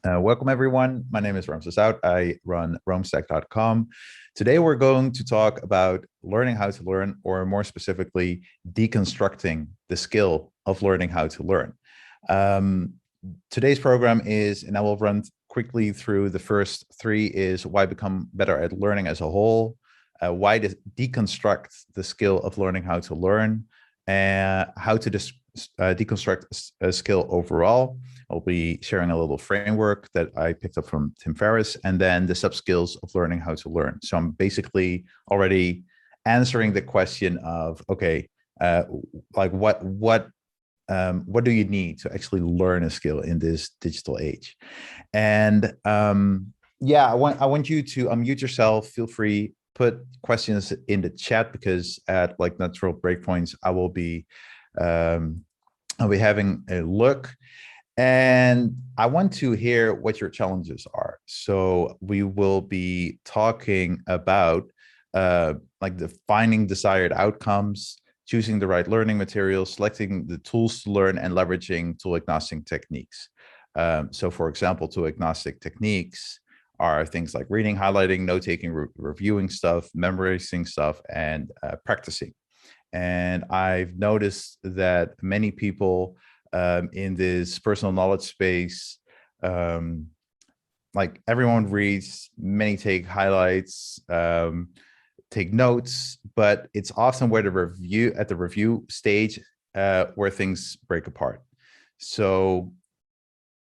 Welcome, everyone. My name is Ramses Out. I run roamstack.com. Today, we're going to talk about learning how to learn, or more specifically, deconstructing the skill of learning how to learn. Today's program is, and I will run quickly through the first three, is why become better at learning as a whole, why deconstruct the skill of learning how to learn, and how to deconstruct a skill overall. I'll be sharing a little framework that I picked up from Tim Ferriss, and then the subskills of learning how to learn. So I'm basically already answering the question of, okay, like what do you need to actually learn a skill in this digital age? And yeah, I want you to unmute yourself. Feel free, put questions in the chat, because at like natural breakpoints, I'll be having a look. And I want to hear what your challenges are. So we will be talking about like defining desired outcomes, choosing the right learning materials, selecting the tools to learn, and leveraging tool agnostic techniques. So for example, tool agnostic techniques are things like reading, highlighting, note-taking, reviewing stuff, memorizing stuff, and practicing. And I've noticed that many people in this personal knowledge space, like everyone reads, many take highlights, take notes, but it's often where the review stage where things break apart. So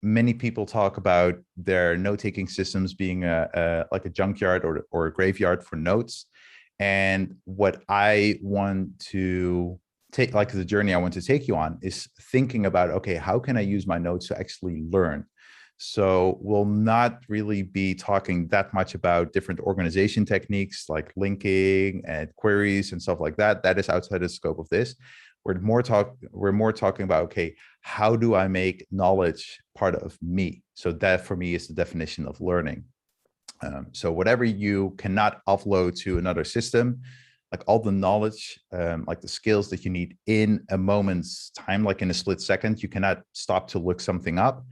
many people talk about their note-taking systems being like a junkyard or a graveyard for notes. And what I want to take, like the journey I want to take you on, is thinking about, okay, how can I use my notes to actually learn? So we'll not really be talking that much about different organization techniques like linking and queries and stuff like that. That is outside the scope of this. We're more talking about, okay, how do I make knowledge part of me? So that for me is the definition of learning. So whatever you cannot offload to another system, like all the knowledge, like the skills that you need in a moment's time, like in a split second, you cannot stop to look something up.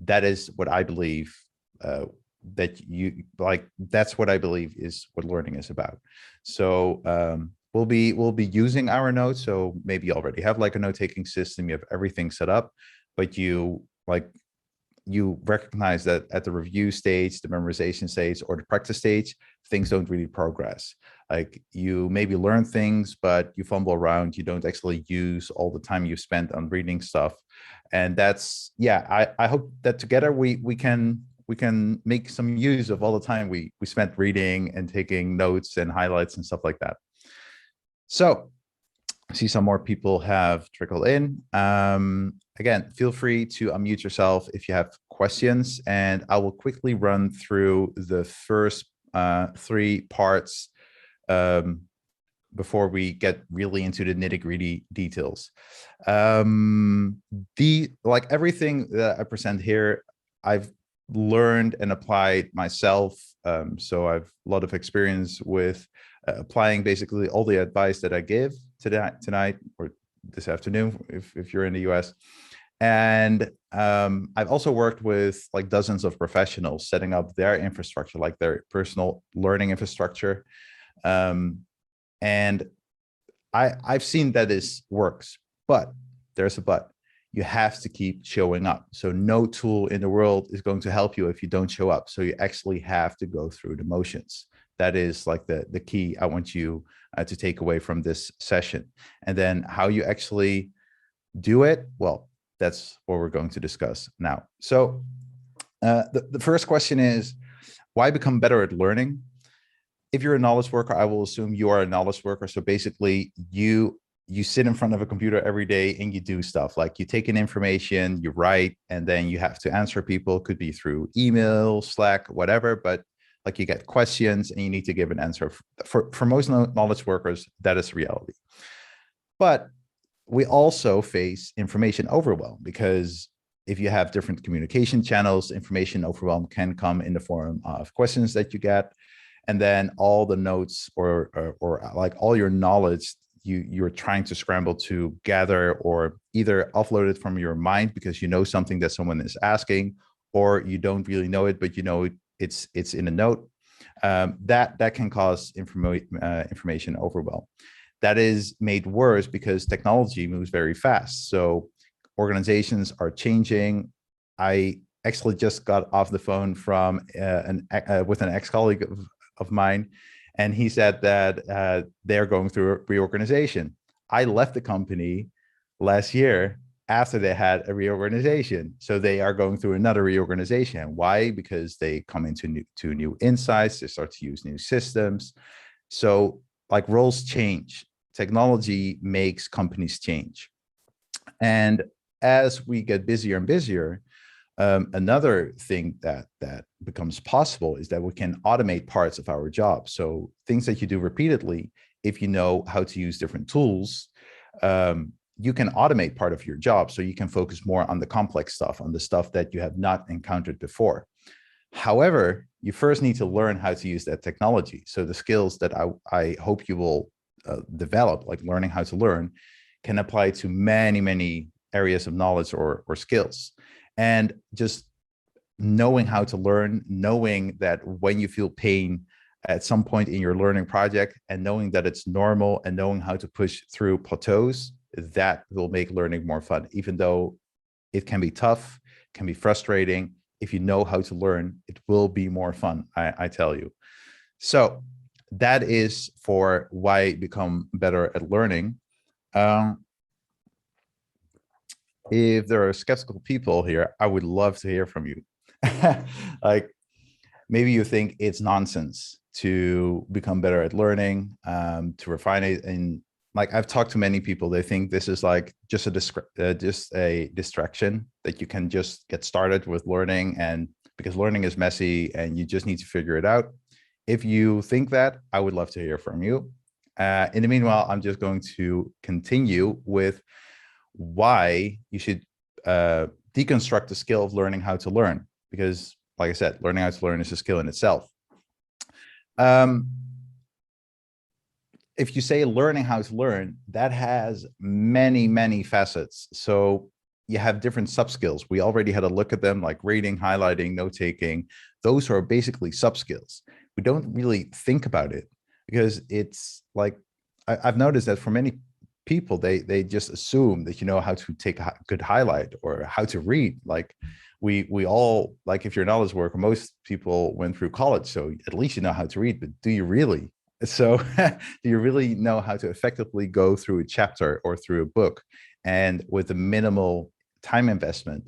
That is what I believe that you like. That's what I believe is what learning is about. So we'll be using our notes. So maybe you already have like a note-taking system, you have everything set up, but you recognize that at the review stage, the memorization stage, or the practice stage, things don't really progress. Like you maybe learn things, but you fumble around. You don't actually use all the time you spent on reading stuff. And that's, yeah, I hope that together we can make some use of all the time we spent reading and taking notes and highlights and stuff like that. So I see some more people have trickled in. Again, feel free to unmute yourself if you have questions, and I will quickly run through the first three parts before we get really into the nitty-gritty details. Like everything that I present here, I've learned and applied myself. So I've a lot of experience with applying basically all the advice that I give tonight or this afternoon if you're in the US. And I've also worked with like dozens of professionals setting up their infrastructure, like their personal learning infrastructure. And I've seen that this works, but there's a but. You have to keep showing up. So no tool in the world is going to help you if you don't show up. So you actually have to go through the motions. That is like the key I want you to take away from this session. And then how you actually do it, well, that's what we're going to discuss now. So the first question is, why become better at learning? If you're a knowledge worker, I will assume you are a knowledge worker. So basically you sit in front of a computer every day and you do stuff like you take in information, you write, and then you have to answer people. Could be through email, Slack, whatever, but like you get questions and you need to give an answer. For most knowledge workers, that is reality. But we also face information overwhelm, because if you have different communication channels, information overwhelm can come in the form of questions that you get. And then all the notes or like all your knowledge you're trying to scramble to gather, or either offload it from your mind because you know something that someone is asking, or you don't really know it, but you know it's in a note, that can cause information overwhelm. That is made worse because technology moves very fast. So organizations are changing. I actually just got off the phone from with an ex-colleague of mine, and he said that they're going through a reorganization. I left the company last year after they had a reorganization. So they are going through another reorganization. Why? Because they come into new insights, they start to use new systems. So like roles change, technology makes companies change. And as we get busier and busier, another thing that becomes possible is that we can automate parts of our job. So things that you do repeatedly, if you know how to use different tools, you can automate part of your job, so you can focus more on the complex stuff, on the stuff that you have not encountered before. However, you first need to learn how to use that technology. So the skills that I hope you will develop, like learning how to learn, can apply to many areas of knowledge or skills. And just knowing how to learn, knowing that when you feel pain at some point in your learning project, and knowing that it's normal, and knowing how to push through plateaus, that will make learning more fun, even though it can be tough, can be frustrating. If you know how to learn, it will be more fun, I tell you. So that is for why become better at learning. If there are skeptical people here, I would love to hear from you. Like, maybe you think it's nonsense to become better at learning, to refine it. And like, I've talked to many people, they think this is like just a distraction, that you can just get started with learning, and because learning is messy and you just need to figure it out. If you think that, I would love to hear from you. In the meanwhile, I'm just going to continue with why you should deconstruct the skill of learning how to learn, because like I said, learning how to learn is a skill in itself. If you say learning how to learn, that has many facets. So you have different subskills. We already had a look at them, like reading, highlighting, note-taking. Those are basically subskills. We don't really think about it, because it's like, I've noticed that for many people, they just assume that you know how to take a good highlight or how to read. Like we all, like, if you're a knowledge worker, most people went through college, so at least you know how to read, but do you really? So do you really know how to effectively go through a chapter or through a book, and with a minimal time investment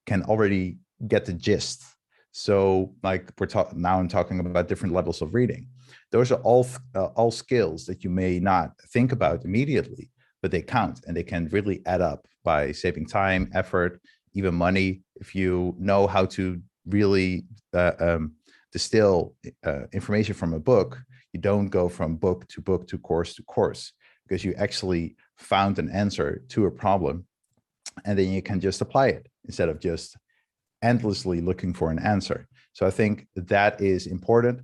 can already get the gist? So like now I'm talking about different levels of reading. Those are all skills that you may not think about immediately, but they count, and they can really add up by saving time, effort, even money. If you know how to really distill information from a book, you don't go from book to book to course, because you actually found an answer to a problem, and then you can just apply it instead of just endlessly looking for an answer. So I think that is important.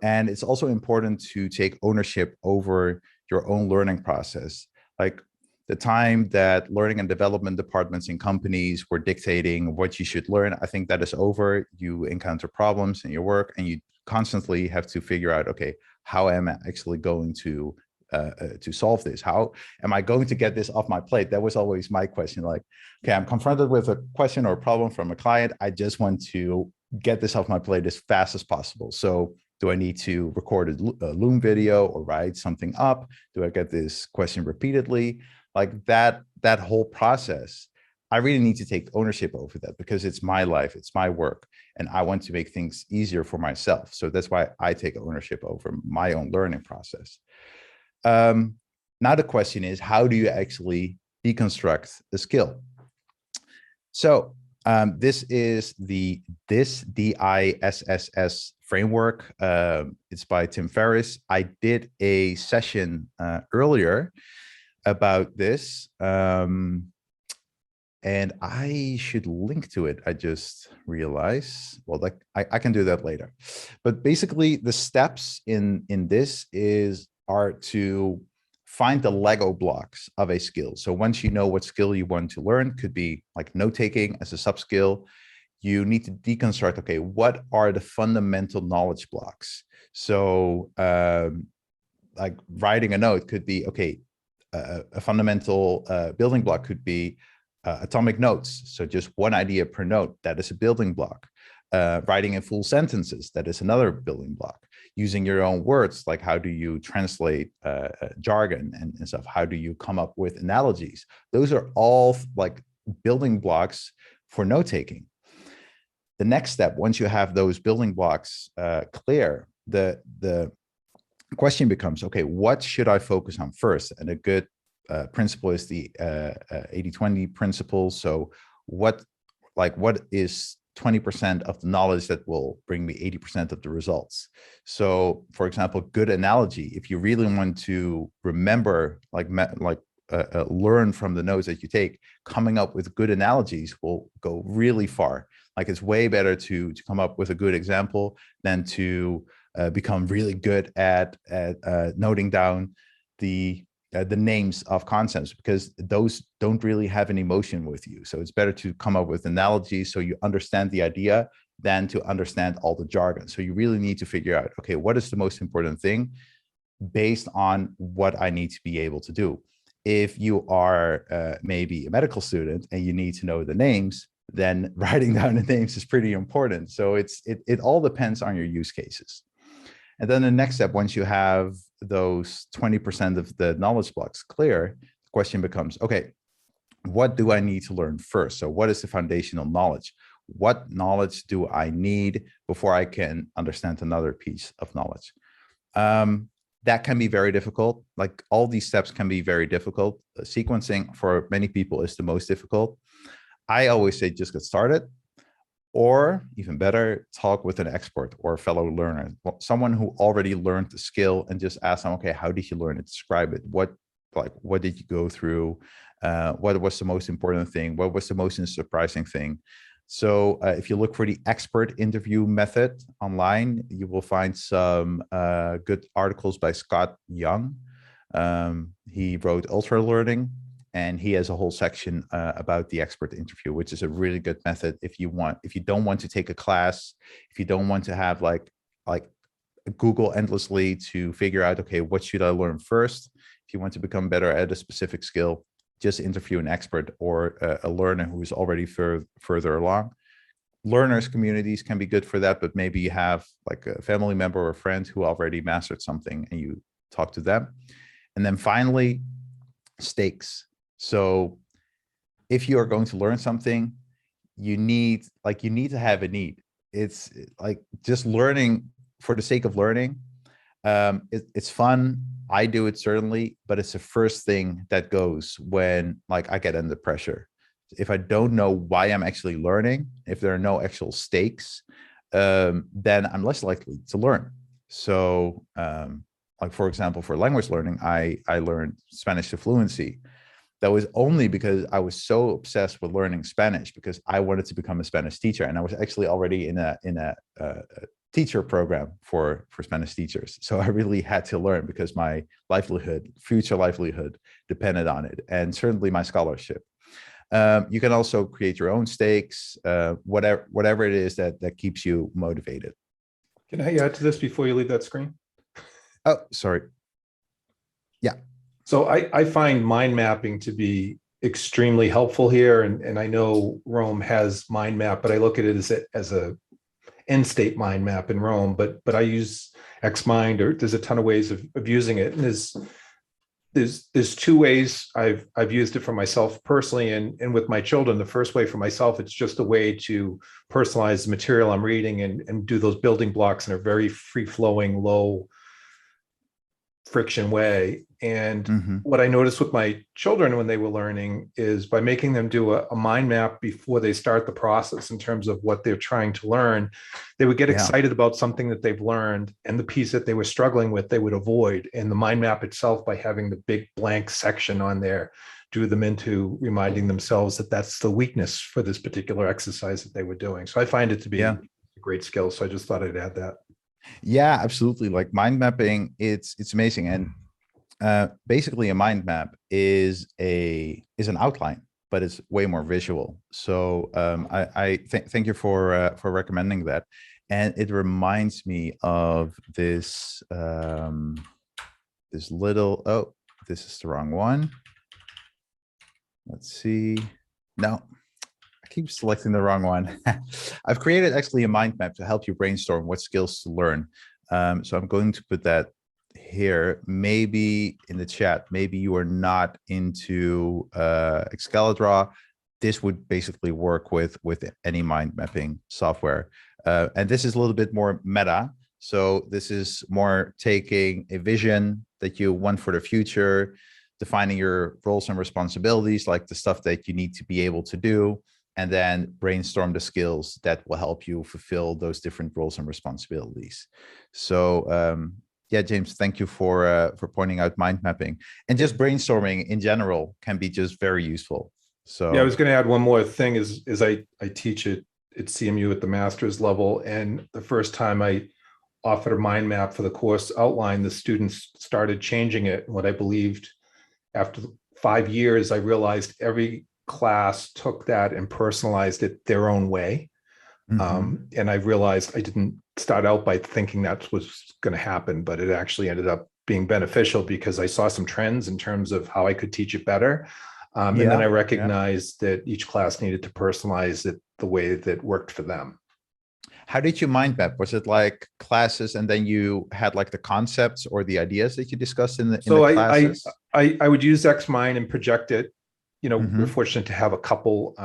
And it's also important to take ownership over your own learning process. Like, the time that learning and development departments in companies were dictating what you should learn, I think that is over. You encounter problems in your work, and you constantly have to figure out, okay, how am I actually going to solve this? How am I going to get this off my plate? That was always my question. Like, okay, I'm confronted with a question or a problem from a client. I just want to get this off my plate as fast as possible. So do I need to record a Loom video or write something up? Do I get this question repeatedly? Like that whole process, I really need to take ownership over that, because it's my life, it's my work, and I want to make things easier for myself. So that's why I take ownership over my own learning process. Now the question is, how do you actually deconstruct the skill? So this is the DISSS framework. It's by Tim Ferriss. I did a session earlier about this, and I should link to it. I just realized, well, like I can do that later. But basically, the steps in this are to find the Lego blocks of a skill. So once you know what skill you want to learn, could be like note taking as a sub skill, you need to deconstruct, okay, what are the fundamental knowledge blocks? So like writing a note could be, okay, a fundamental building block could be atomic notes. So just one idea per note, that is a building block. Writing in full sentences, that is another building block. Using your own words, like how do you translate jargon and stuff? How do you come up with analogies? Those are all like building blocks for note taking. The next step, once you have those building blocks clear, the question becomes, okay, what should I focus on first? And a good principle is the 80-20 principle. So what is 20% of the knowledge that will bring me 80% of the results? So for example, good analogy, if you really want to remember, learn from the notes that you take, coming up with good analogies will go really far. Like it's way better to come up with a good example than to become really good at noting down the names of concepts, because those don't really have an emotion with you. So it's better to come up with analogies so you understand the idea than to understand all the jargon. So you really need to figure out, okay, what is the most important thing based on what I need to be able to do. If you are maybe a medical student and you need to know the names, then writing down the names is pretty important. So it all depends on your use cases. And then the next step, once you have those 20% of the knowledge blocks clear, the question becomes, okay, what do I need to learn first? So what is the foundational knowledge? What knowledge do I need before I can understand another piece of knowledge? That can be very difficult. Like all these steps can be very difficult. Sequencing for many people is the most difficult. I always say just get started. Or even better, talk with an expert or a fellow learner, someone who already learned the skill, and just ask them, okay, how did you learn it? Describe it. What did you go through? What was the most important thing? What was the most surprising thing? So if you look for the expert interview method online, you will find some good articles by Scott Young. He wrote Ultra Learning, and he has a whole section about the expert interview, which is a really good method if you don't want to take a class, if you don't want to have like Google endlessly to figure out, okay, what should I learn first? If you want to become better at a specific skill, just interview an expert or a learner who is already further along. Learners communities can be good for that, but maybe you have like a family member or a friend who already mastered something and you talk to them. And then finally, stakes. So if you are going to learn something, you need to have a need. It's like just learning for the sake of learning. It's fun. I do it certainly, but it's the first thing that goes when like I get under pressure. If I don't know why I'm actually learning, if there are no actual stakes, then I'm less likely to learn. So like for example, for language learning, I learned Spanish to fluency. That was only because I was so obsessed with learning Spanish, because I wanted to become a Spanish teacher, and I was actually already in a teacher program for Spanish teachers. So I really had to learn because my future livelihood depended on it, and certainly my scholarship. You can also create your own stakes, whatever it is that keeps you motivated. Can I add to this before you leave that screen? Oh, sorry. Yeah. So I find mind mapping to be extremely helpful here. And I know Roam has mind map, but I look at it as a end state mind map in Roam, but I use Xmind, or there's a ton of ways of using it. And there's two ways I've used it for myself personally and with my children. The first way for myself, it's just a way to personalize the material I'm reading and do those building blocks in a very free flowing, low friction way. And what I noticed with my children when they were learning is by making them do a mind map before they start the process in terms of what they're trying to learn, they would get excited about something that they've learned, and the piece that they were struggling with, they would avoid. And the mind map itself, by having the big blank section on there, drew them into reminding themselves that that's the weakness for this particular exercise that they were doing. So I find it to be a great skill. So I just thought I'd add that. Yeah, absolutely. Like mind mapping, it's amazing. And basically a mind map is an outline. but it's way more visual. So thank you for recommending that. And it reminds me of this this little, oh, this is the wrong one. Let's see. No, I keep selecting the wrong one. I've created actually a mind map to help you brainstorm what skills to learn. So I'm going to put that here, maybe in the chat. Maybe you are not into Excalibur. This would basically work with any mind mapping software. And this is a little bit more meta. So this is more taking a vision that you want for the future, defining your roles and responsibilities, like the stuff that you need to be able to do, and then brainstorm the skills that will help you fulfill those different roles and responsibilities. So yeah, James, thank you for pointing out mind mapping. And just brainstorming in general can be just very useful. So yeah, I was going to add one more thing is I teach it at CMU at the master's level. And the first time I offered a mind map for the course outline, the students started changing it. What I believed after 5 years, I realized every class took that and personalized it their own way. And I realized I didn't start out by thinking that was going to happen, but it actually ended up being beneficial because I saw some trends in terms of how I could teach it better. And then I recognized that each class needed to personalize it the way that worked for them. How did you mind map? Was it like classes and then you had like the concepts or the ideas that you discussed in the classes? I would use Xmind and project it. You know, we're fortunate to have a couple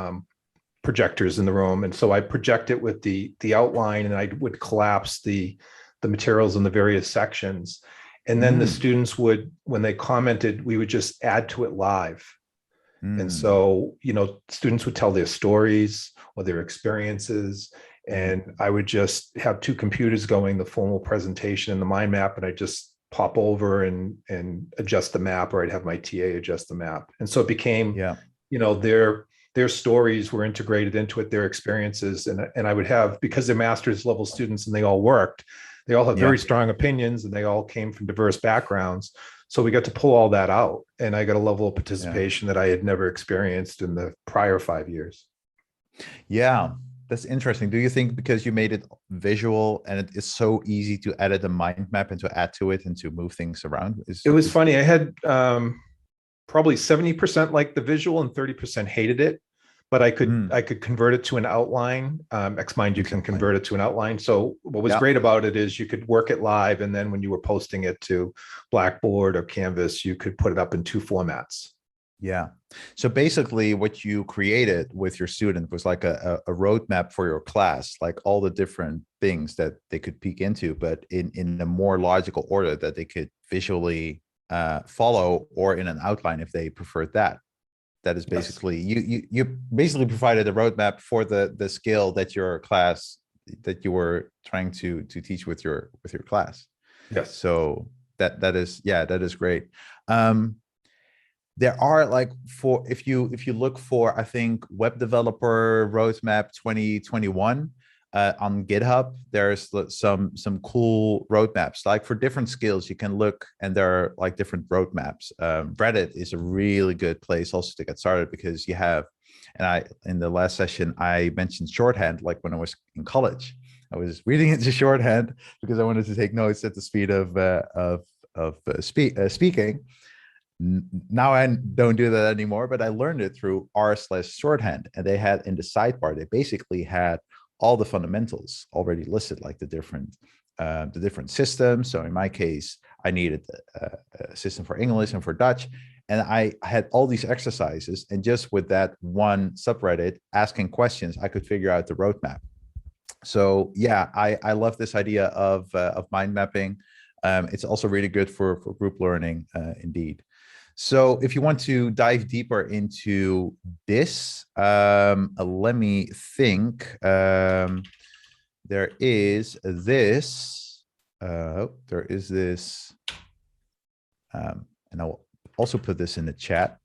projectors in the room. And so I project it with the outline, and I would collapse the materials in the various sections. And then the students would, when they commented, we would just add to it live. And so, you know, students would tell their stories or their experiences, and I would just have two computers going, the formal presentation and the mind map, and I just pop over and adjust the map, or I'd have my TA adjust the map. And so it became, you know, their stories were integrated into it, their experiences. And I would have, because they're master's level students and they all worked, they all have very strong opinions and they all came from diverse backgrounds. So we got to pull all that out, and I got a level of participation that I had never experienced in the prior 5 years. Yeah, that's interesting. Do you think because you made it visual and it is so easy to edit a mind map and to add to it and to move things around? It was funny. I had probably 70% liked the visual and 30% hated it, but I could convert it to an outline. Xmind, you can convert it to an outline. So what was great about it is you could work it live, and then when you were posting it to Blackboard or Canvas, you could put it up in two formats. Yeah. So basically what you created with your student was like a roadmap for your class, like all the different things that they could peek into, but in a more logical order that they could visually follow, or in an outline if they preferred that. That is basically, you basically provided a roadmap for the skill that your class, that you were trying to teach with your class. Yes. So that is great. There are like, for if you look for, I think, web developer roadmap 2021 on GitHub, there's some cool roadmaps. Like for different skills, you can look, and there are like different roadmaps. Reddit is a really good place also to get started, because you have, and in the last session I mentioned shorthand. Like when I was in college, I was reading into shorthand because I wanted to take notes at the speed of speaking. Now I don't do that anymore, but I learned it through r/shorthand, and they had in the sidebar, they basically had all the fundamentals already listed, like the different systems. So in my case, I needed a system for English and for Dutch, and I had all these exercises, and just with that one subreddit asking questions, I could figure out the roadmap. So yeah, I love this idea of mind mapping. It's also really good for group learning, indeed. So if you want to dive deeper into this, let me think. There is this, and I'll also put this in the chat.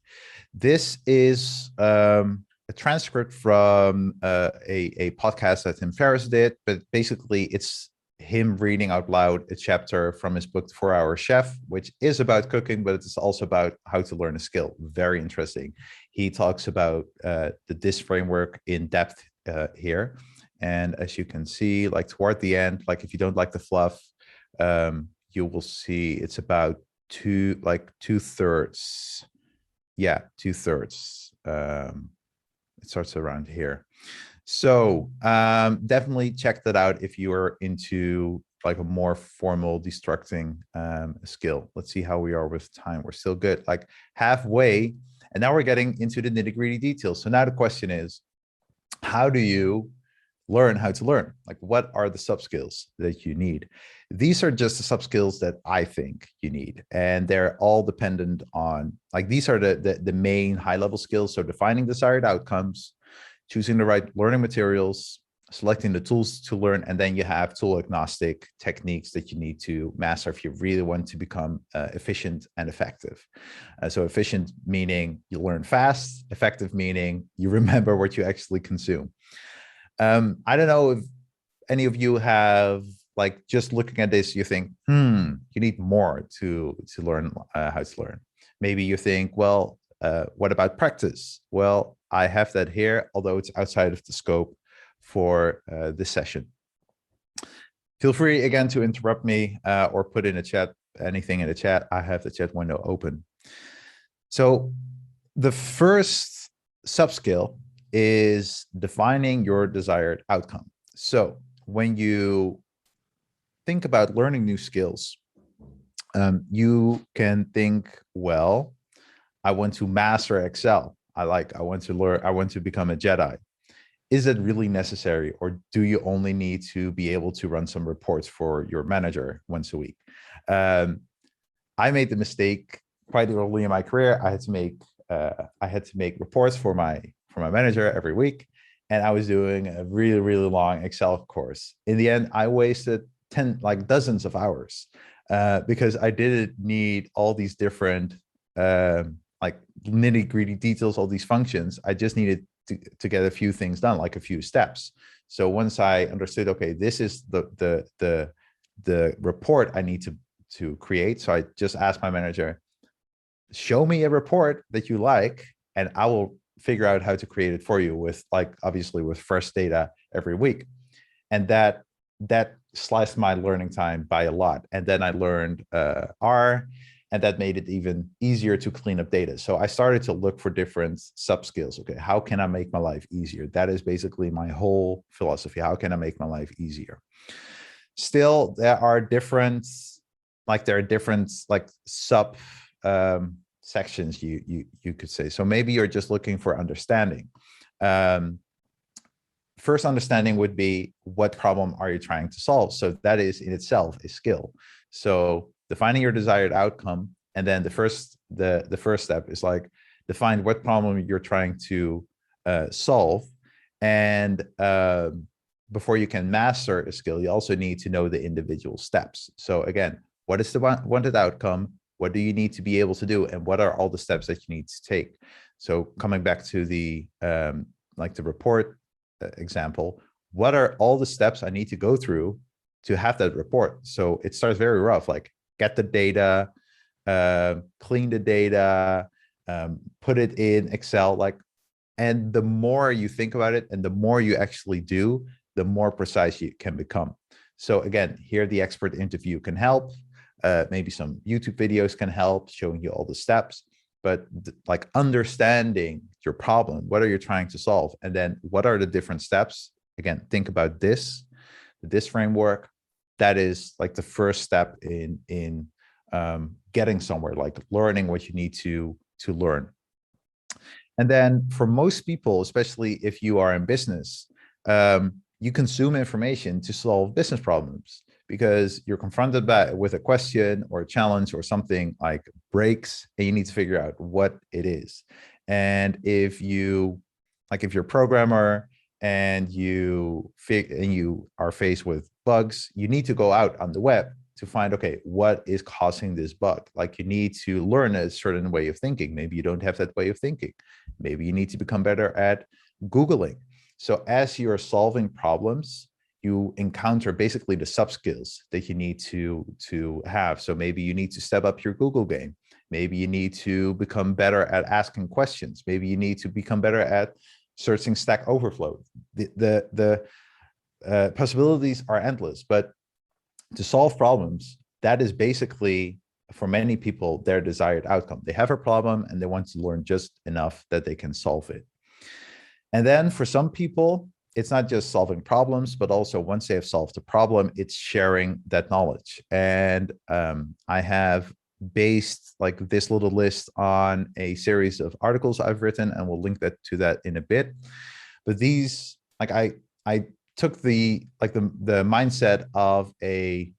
This is a transcript from a podcast that Tim Ferriss did, but basically it's him reading out loud a chapter from his book, The 4-Hour Chef, which is about cooking, but it's also about how to learn a skill. Very interesting. He talks about the DIS framework in depth here. And as you can see, like toward the end, like if you don't like the fluff, you will see it's about two-thirds. Yeah, 2/3. It starts around here. So definitely check that out if you are into like a more formal destructing skill. Let's see how we are with time. We're still good, like halfway. And now we're getting into the nitty-gritty details. So now the question is, how do you learn how to learn? Like, what are the subskills that you need? These are just the subskills that I think you need, and they're all dependent on, like, these are the main high-level skills. So defining desired outcomes, choosing the right learning materials, selecting the tools to learn, and then you have tool agnostic techniques that you need to master if you really want to become efficient and effective. So efficient meaning you learn fast, effective meaning you remember what you actually consume. I don't know if any of you have, like, just looking at this, you think, you need more to learn how to learn. Maybe you think, well, what about practice? Well, I have that here, although it's outside of the scope for this session. Feel free again to interrupt me or put in a chat, anything in the chat. I have the chat window open. So the first subskill is defining your desired outcome. So when you think about learning new skills, you can think, well, I want to master Excel. I want to learn, I want to become a Jedi. Is it really necessary, or do you only need to be able to run some reports for your manager once a week? I made the mistake quite early in my career. I had to make reports for my manager every week, and I was doing a really, really long Excel course. In the end, I wasted dozens of hours because I didn't need all these different like nitty-gritty details, all these functions. I just needed to get a few things done, like a few steps. So once I understood, okay, this is the report I need to create. So I just asked my manager, show me a report that you like, and I will figure out how to create it for you with, like, obviously with fresh data every week. And that sliced my learning time by a lot. And then I learned R, and that made it even easier to clean up data. So I started to look for different subskills. Okay, how can I make my life easier? That is basically my whole philosophy. How can I make my life easier? Still, there are different sub sections you could say. So maybe you're just looking for understanding. First understanding would be, what problem are you trying to solve? So that is in itself a skill. So defining your desired outcome, and then the first step is like define what problem you're trying to solve. And before you can master a skill, you also need to know the individual steps. So again, what is the wanted outcome? What do you need to be able to do? And what are all the steps that you need to take? So coming back to the like the report example, what are all the steps I need to go through to have that report? So it starts very rough, like get the data, clean the data, put it in Excel, like, and the more you think about it and the more you actually do, the more precise you can become. So again, here the expert interview can help. Maybe some YouTube videos can help showing you all the steps, but like understanding your problem, what are you trying to solve? And then what are the different steps? Again, think about this framework. That is like the first step in getting somewhere, like learning what you need to learn. And then for most people, especially if you are in business, you consume information to solve business problems because you're confronted with a question or a challenge or something like breaks, and you need to figure out what it is. And if you're a programmer and you are faced with bugs, you need to go out on the web to find, okay, what is causing this bug? Like, you need to learn a certain way of thinking. Maybe you don't have that way of thinking. Maybe you need to become better at Googling. So as you're solving problems, you encounter basically the subskills that you need to have. So maybe you need to step up your Google game. Maybe you need to become better at asking questions. Maybe you need to become better at searching Stack Overflow. The possibilities are endless, but to solve problems, that is basically, for many people, their desired outcome. They have a problem and they want to learn just enough that they can solve it. And then for some people, it's not just solving problems, but also once they have solved the problem, it's sharing that knowledge. And I have based like this little list on a series of articles I've written, and we'll link that to that in a bit. But these, like I took the mindset of a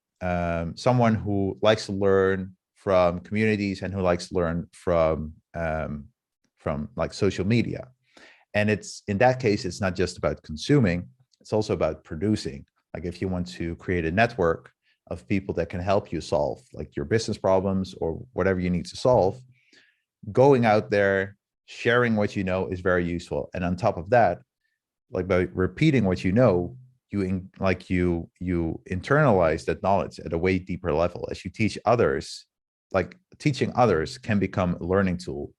someone who likes to learn from communities and who likes to learn from like social media. And it's, in that case, it's not just about consuming, it's also about producing. Like if you want to create a network of people that can help you solve like your business problems or whatever you need to solve, going out there, sharing what you know is very useful. And on top of that, like by repeating what you know, you internalize that knowledge at a way deeper level. As you teach others, like teaching others can become a learning tool.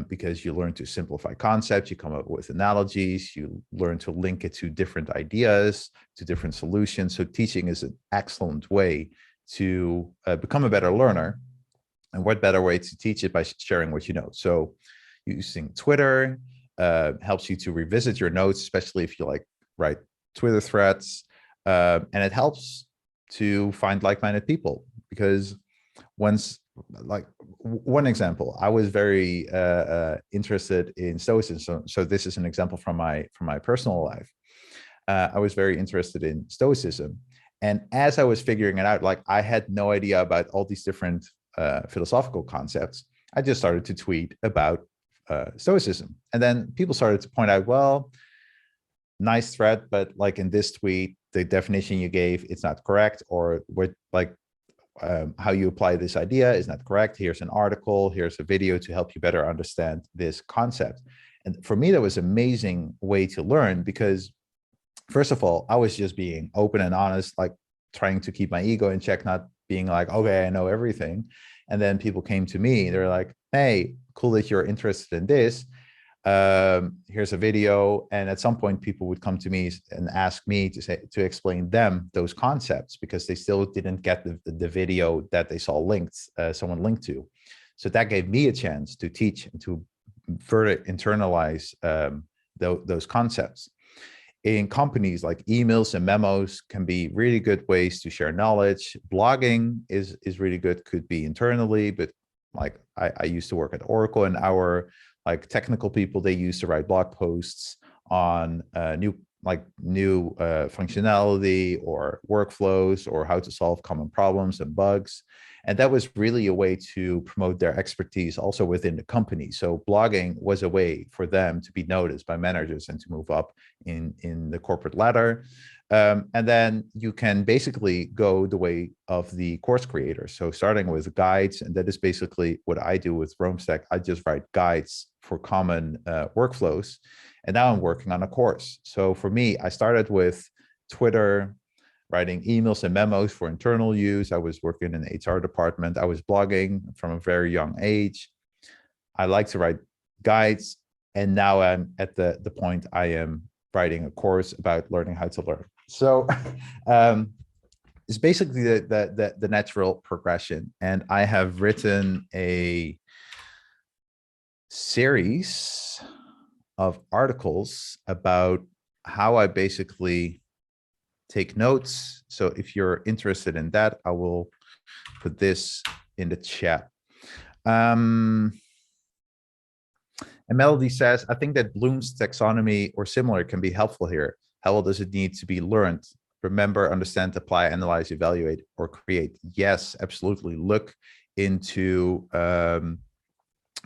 Because you learn to simplify concepts, you come up with analogies, you learn to link it to different ideas, to different solutions. So teaching is an excellent way to become a better learner. And what better way to teach it by sharing what you know? So using Twitter helps you to revisit your notes, especially if you like write Twitter threads. And it helps to find like-minded people, because once, like one example, I was very interested in Stoicism. So this is an example from my personal life. I was very interested in Stoicism. And as I was figuring it out, like I had no idea about all these different philosophical concepts. I just started to tweet about Stoicism. And then people started to point out, well, nice thread, but like in this tweet, the definition you gave, it's not correct, or what, like, how you apply this idea is not correct. Here's an article, here's a video to help you better understand this concept. And for me, that was an amazing way to learn, because first of all, I was just being open and honest, like trying to keep my ego in check, not being like, okay, I know everything. And then people came to me, they're like, hey, cool that you're interested in this. Here's a video. And at some point people would come to me and ask me to explain them those concepts, because they still didn't get the video that they saw linked, someone linked to. So that gave me a chance to teach and to further internalize those concepts. In companies, like emails and memos can be really good ways to share knowledge. Blogging is really good, could be internally, but like I used to work at Oracle, and our like technical people, they used to write blog posts on new functionality or workflows, or how to solve common problems and bugs. And that was really a way to promote their expertise also within the company. So blogging was a way for them to be noticed by managers and to move up in the corporate ladder. And then you can basically go the way of the course creator. So starting with guides, and that is basically what I do with RoamStack. I just write guides for common workflows. And now I'm working on a course. So for me, I started with Twitter, writing emails and memos for internal use. I was working in the HR department. I was blogging from a very young age. I like to write guides. And now I'm at the point I am writing a course about learning how to learn. So it's basically the natural progression. And I have written a series of articles about how I basically take notes. So if you're interested in that, I will put this in the chat. And Melody says, I think that Bloom's taxonomy or similar can be helpful here. How well does it need to be learned? Remember, understand, apply, analyze, evaluate, or create. Yes, absolutely. Look into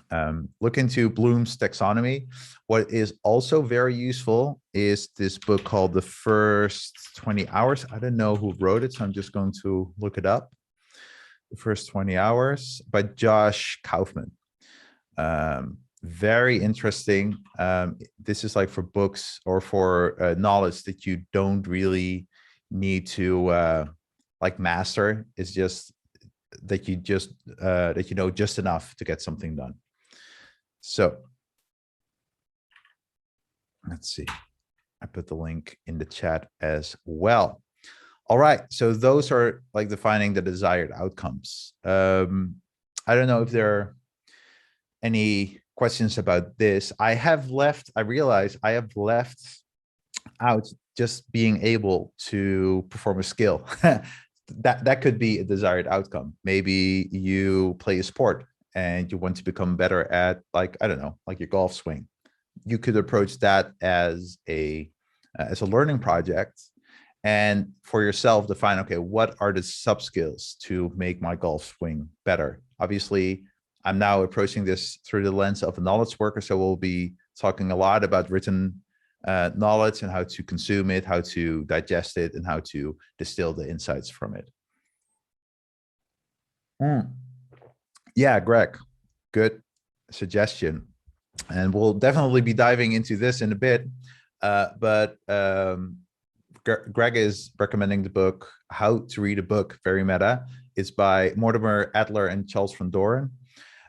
Bloom's taxonomy. What is also very useful is this book called The First 20 Hours. I don't know who wrote it, so I'm just going to look it up. The First 20 Hours by Josh Kaufman. Very interesting. This is like for books or for knowledge that you don't really need to like master. It's just that you know just enough to get something done. So let's see. I put the link in the chat as well. All right. So those are like defining the desired outcomes. I don't know if there are any questions about this. I realize I have left out just being able to perform a skill. that could be a desired outcome. Maybe you play a sport and you want to become better at, like, I don't know, like your golf swing. You could approach that as a learning project, and for yourself define, okay, what are the sub skills to make my golf swing better? Obviously, I'm now approaching this through the lens of a knowledge worker, so we'll be talking a lot about written knowledge and how to consume it, how to digest it, and how to distill the insights from it. Yeah, Greg, good suggestion. And we'll definitely be diving into this in a bit. But Greg is recommending the book, How to Read a Book, very meta. It's by Mortimer Adler and Charles van Doren.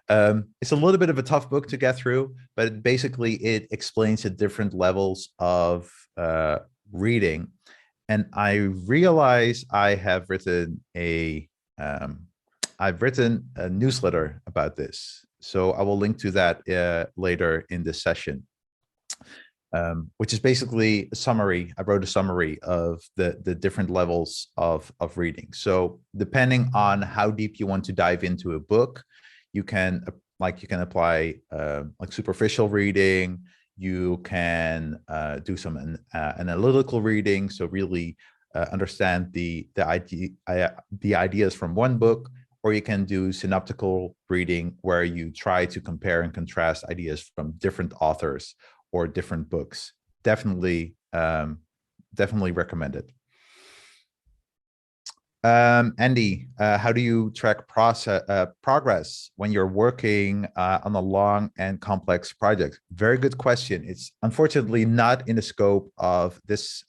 It's a little bit of a tough book to get through, but basically it explains the different levels of reading. And I realize I have written I've written a newsletter about this. So I will link to that later in this session, which is basically a summary. I wrote a summary of the different levels of reading. So depending on how deep you want to dive into a book, you can apply like superficial reading. You can do some analytical reading. So really understand the ideas from one book, or you can do synoptical reading, where you try to compare and contrast ideas from different authors or different books. Definitely recommend it. Andy, how do you track progress when you're working on a long and complex project? Very good question. It's unfortunately not in the scope of this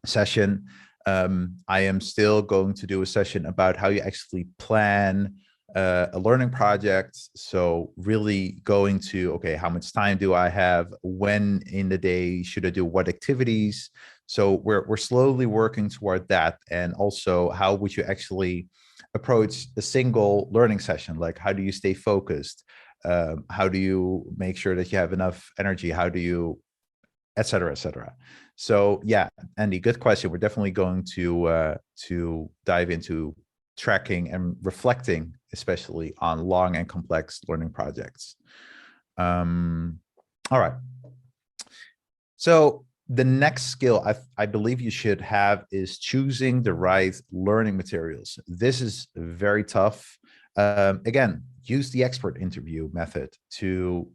session. I am still going to do a session about how you actually plan a learning project. So really going to, okay, how much time do I have? When in the day should I do what activities? So we're slowly working toward that. And also, how would you actually approach a single learning session? Like, how do you stay focused? How do you make sure that you have enough energy? How do you, et cetera, et cetera. So yeah, Andy, good question. We're definitely going to dive into tracking and reflecting, especially on long and complex learning projects. All right. So the next skill I believe you should have is choosing the right learning materials. This is very tough. Again, use the expert interview method to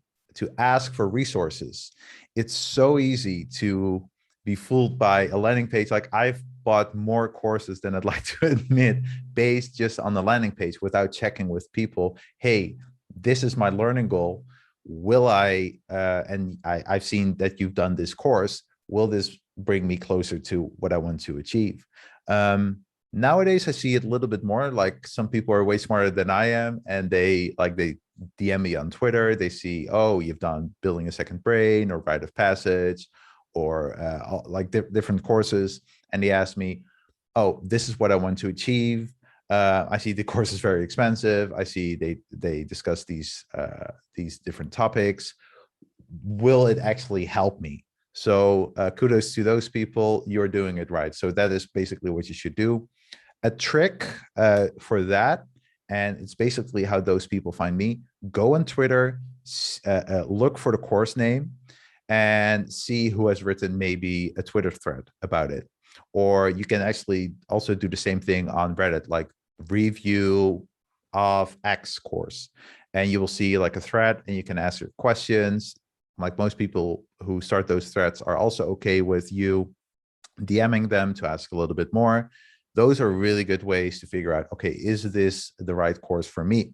ask for resources. It's so easy to be fooled by a landing page. Like, I've bought more courses than I'd like to admit based just on the landing page without checking with people. Hey, this is my learning goal. Will I, and I've seen that you've done this course, will this bring me closer to what I want to achieve? Nowadays, I see it a little bit more. Like, some people are way smarter than I am, and they DM me on Twitter. They see, oh, you've done Building a Second Brain or Rite of Passage, or different courses, and they ask me, oh, this is what I want to achieve. I see the course is very expensive. I see they discuss these different topics. Will it actually help me? So kudos to those people. You're doing it right. So that is basically what you should do. A trick for that, and it's basically how those people find me. Go on Twitter, look for the course name, and see who has written maybe a Twitter thread about it. Or you can actually also do the same thing on Reddit, like review of X course, and you will see like a thread, and you can ask your questions. Like, most people who start those threads are also okay with you DMing them to ask a little bit more. Those are really good ways to figure out, okay, is this the right course for me?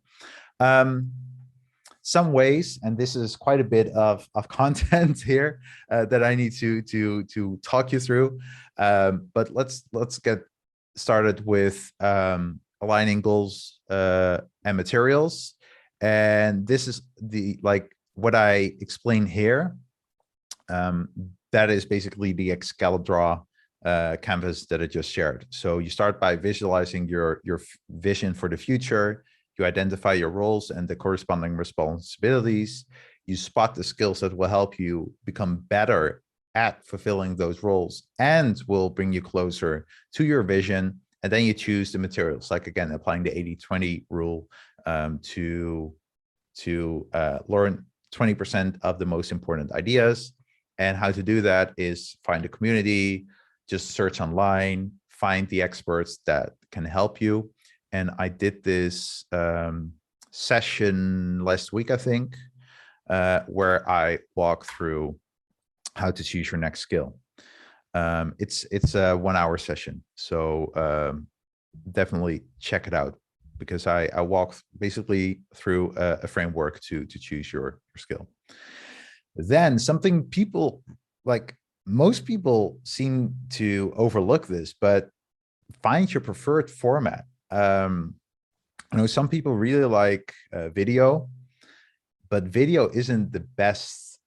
some ways, and this is quite a bit of content here that I need to talk you through. But let's get started with aligning goals and materials. And this is the like what I explain here. That is basically the Excalibur canvas that I just shared. So you start by visualizing your vision for the future. You identify your roles and the corresponding responsibilities. You spot the skills that will help you become better at fulfilling those roles and will bring you closer to your vision. And then you choose the materials, like again, applying the 80-20 rule to learn 20% of the most important ideas. And how to do that is find a community, just search online, find the experts that can help you. And I did this session last week, I think, where I walk through how to choose your next skill. It's a 1 hour session, so definitely check it out, because I walk basically through a framework to choose your skill. Then something people like, most people seem to overlook this, but find your preferred format. I know some people really like video, but video isn't the best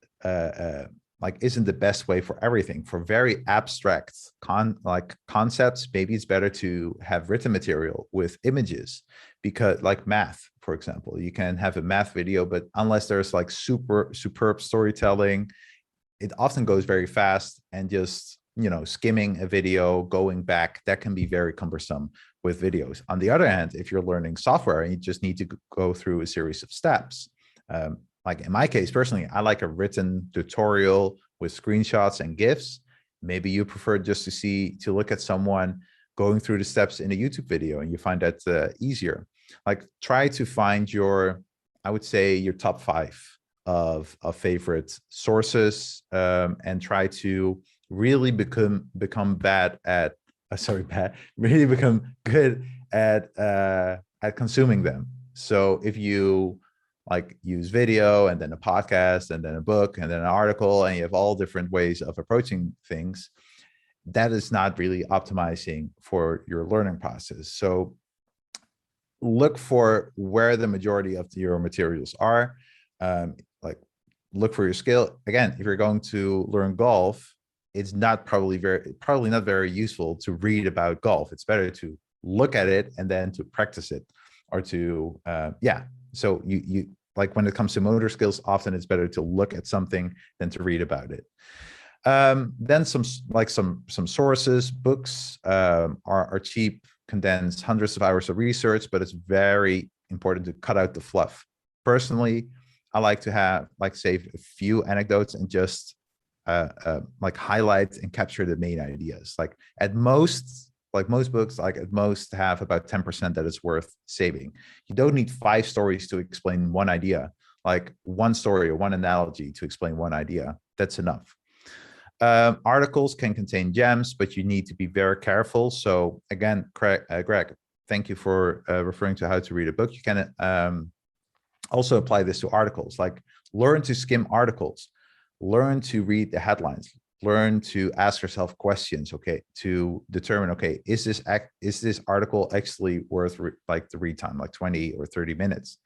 isn't the best way for everything. For very abstract concepts, maybe it's better to have written material with images, because like math, for example, you can have a math video, but unless there's like superb storytelling, it often goes very fast, and just, you know, skimming a video, going back, that can be very cumbersome with videos. On the other hand, if you're learning software and you just need to go through a series of steps, like in my case, personally, I like a written tutorial with screenshots and GIFs. Maybe you prefer just to look at someone going through the steps in a YouTube video, and you find that easier. Like, try to find your, I would say, your top 5 of favorite sources, and try to really become bad at really become good at consuming them. So if you like use video and then a podcast and then a book and then an article, and you have all different ways of approaching things, that is not really optimizing for your learning process. So look for where the majority of your materials are. Like, look for your skill. Again, if you're going to learn golf, it's not probably not very useful to read about golf. It's better to look at it and then to practice it, or to so you like, when it comes to motor skills, often it's better to look at something than to read about it. Then some sources, books are cheap, condense hundreds of hours of research, but it's very important to cut out the fluff. Personally, I like to save a few anecdotes and just like highlight and capture the main ideas. Like at most, like most books, like at most have about 10% that is worth saving. You don't need 5 stories to explain one idea. Like one story or one analogy to explain one idea, that's enough. Articles can contain gems, but you need to be very careful. So again, Greg, thank you for referring to how to read a book. You can also apply this to articles. Like, learn to skim articles, learn to read the headlines, learn to ask yourself questions, okay, to determine, okay, is this article actually worth the read time, like 20 or 30 minutes?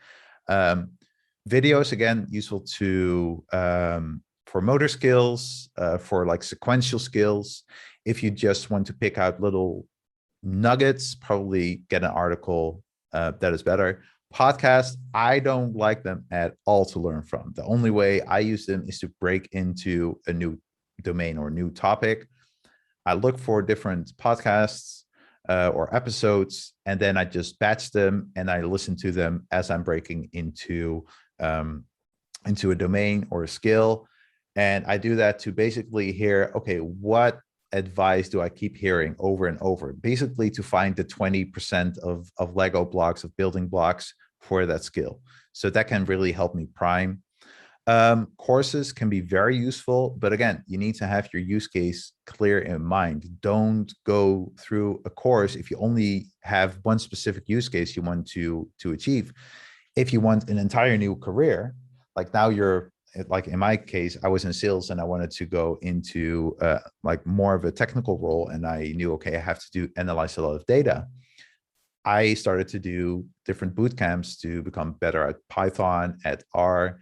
Videos, again, useful to for motor skills, for like sequential skills. If you just want to pick out little nuggets, probably get an article that is better. Podcasts, I don't like them at all to learn from. The only way I use them is to break into a new domain or new topic. I look for different podcasts or episodes, and then I just batch them and I listen to them as I'm breaking into a domain or a skill. And I do that to basically hear, okay, what advice do I keep hearing over and over? Basically to find the 20% of Lego blocks, of building blocks for that skill. So that can really help me prime. Courses can be very useful, but again, you need to have your use case clear in mind. Don't go through a course if you only have one specific use case you want to achieve. If you want an entire new career, like now you're like in my case, I was in sales and I wanted to go into like more of a technical role, and I knew, okay, I have to analyze a lot of data. I started to do different boot camps to become better at Python, at R,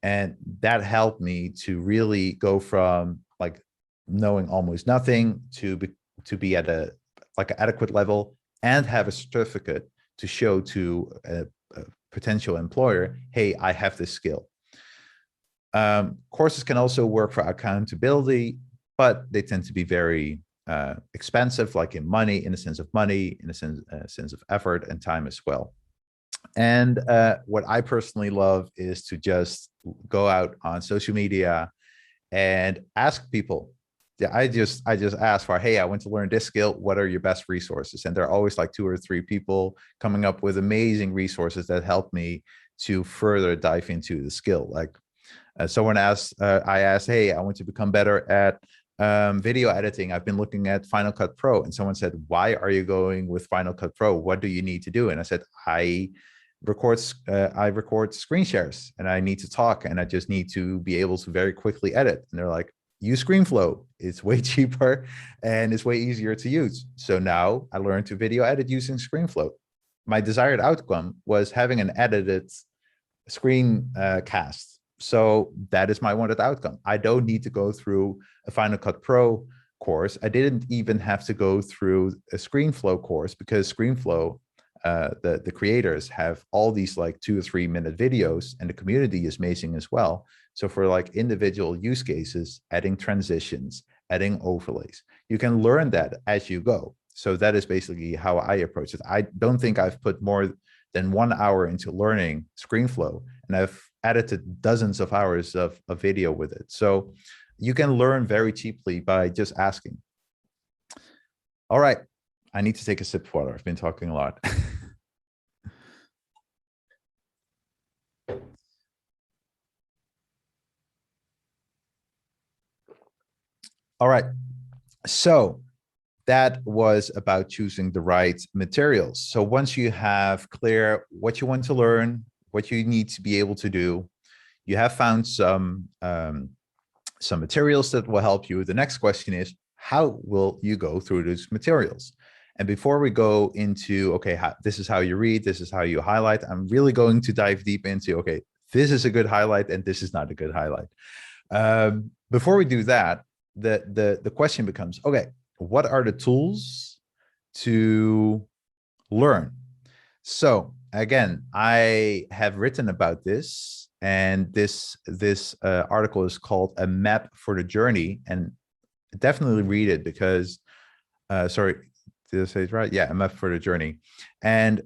and that helped me to really go from like knowing almost nothing to be at a like an adequate level and have a certificate to show to a potential employer, hey, I have this skill. Courses can also work for accountability, but they tend to be very expensive, like in money, in the sense of money, in a sense of effort and time as well. And what I personally love is to just go out on social media and ask people. Yeah, I just ask for, hey, I want to learn this skill. What are your best resources? And there are always like 2 or 3 people coming up with amazing resources that help me to further dive into the skill. Like someone asked, I asked, hey, I want to become better at video editing. I've been looking at Final Cut Pro, and someone said, why are you going with Final Cut Pro? What do you need to do? And I said, I record screen shares, and I need to talk, and I just need to be able to very quickly edit. And they're like, use ScreenFlow. It's way cheaper and it's way easier to use. So now I learned to video edit using ScreenFlow. My desired outcome was having an edited screen cast. So that is my wanted outcome. I don't need to go through a Final Cut Pro course. I didn't even have to go through a ScreenFlow course, because ScreenFlow, the creators have all these like 2 or 3 minute videos, and the community is amazing as well. So for like individual use cases, adding transitions, adding overlays, you can learn that as you go. So that is basically how I approach it. I don't think I've put more than 1 hour into learning ScreenFlow, and I've edited dozens of hours of video with it. So you can learn very cheaply by just asking. All right, I need to take a sip of water. I've been talking a lot. All right, so that was about choosing the right materials. So once you have clear what you want to learn, what you need to be able to do, you have found some materials that will help you. The next question is, how will you go through those materials? And before we go into, okay, this is how you read, this is how you highlight, I'm really going to dive deep into, okay, this is a good highlight and this is not a good highlight. Before we do that, the question becomes, okay, what are the tools to learn? So again, I have written about this, and this article is called A Map for the Journey, and definitely read it because, sorry, did I say it right? Yeah, A Map for the Journey. And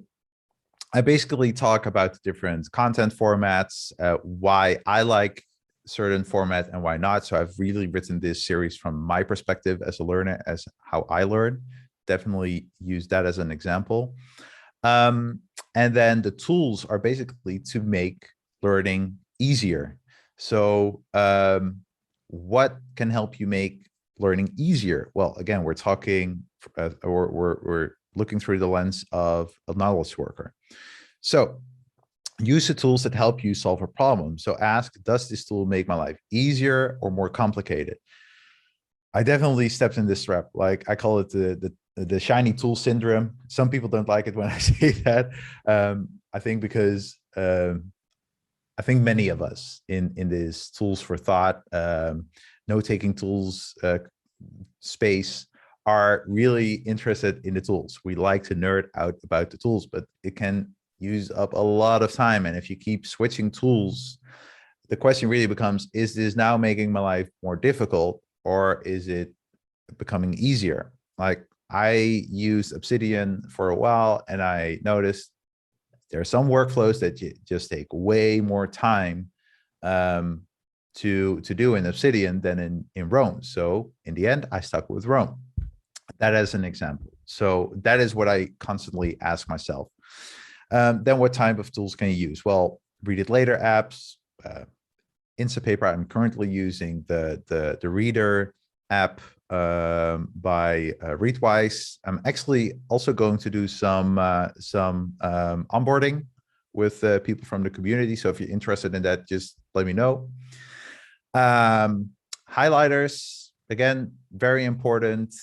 I basically talk about the different content formats, why I like certain format and why not. So I've really written this series from my perspective as a learner, as how I learn. Definitely use that as an example. And then the tools are basically to make learning easier. So what can help you make learning easier? Well, again, we're talking, we're looking through the lens of a knowledge worker. So use the tools that help you solve a problem. So ask, does this tool make my life easier or more complicated? I definitely stepped in this trap. Like I call it the shiny tool syndrome. Some people don't like it when I say that. I think because I think many of us in this tools for thought, note-taking tools space are really interested in the tools. We like to nerd out about the tools, but it can use up a lot of time. And if you keep switching tools, the question really becomes, is this now making my life more difficult, or is it becoming easier? Like I used Obsidian for a while, and I noticed there are some workflows that just take way more time to do in Obsidian than in Rome. So in the end, I stuck with Rome. That as an example. So that is what I constantly ask myself. Then what type of tools can you use? Well, read it later apps, Instapaper. I'm currently using the Reader app by Readwise. I'm actually also going to do some onboarding with people from the community. So if you're interested in that, just let me know. Highlighters, again, very important.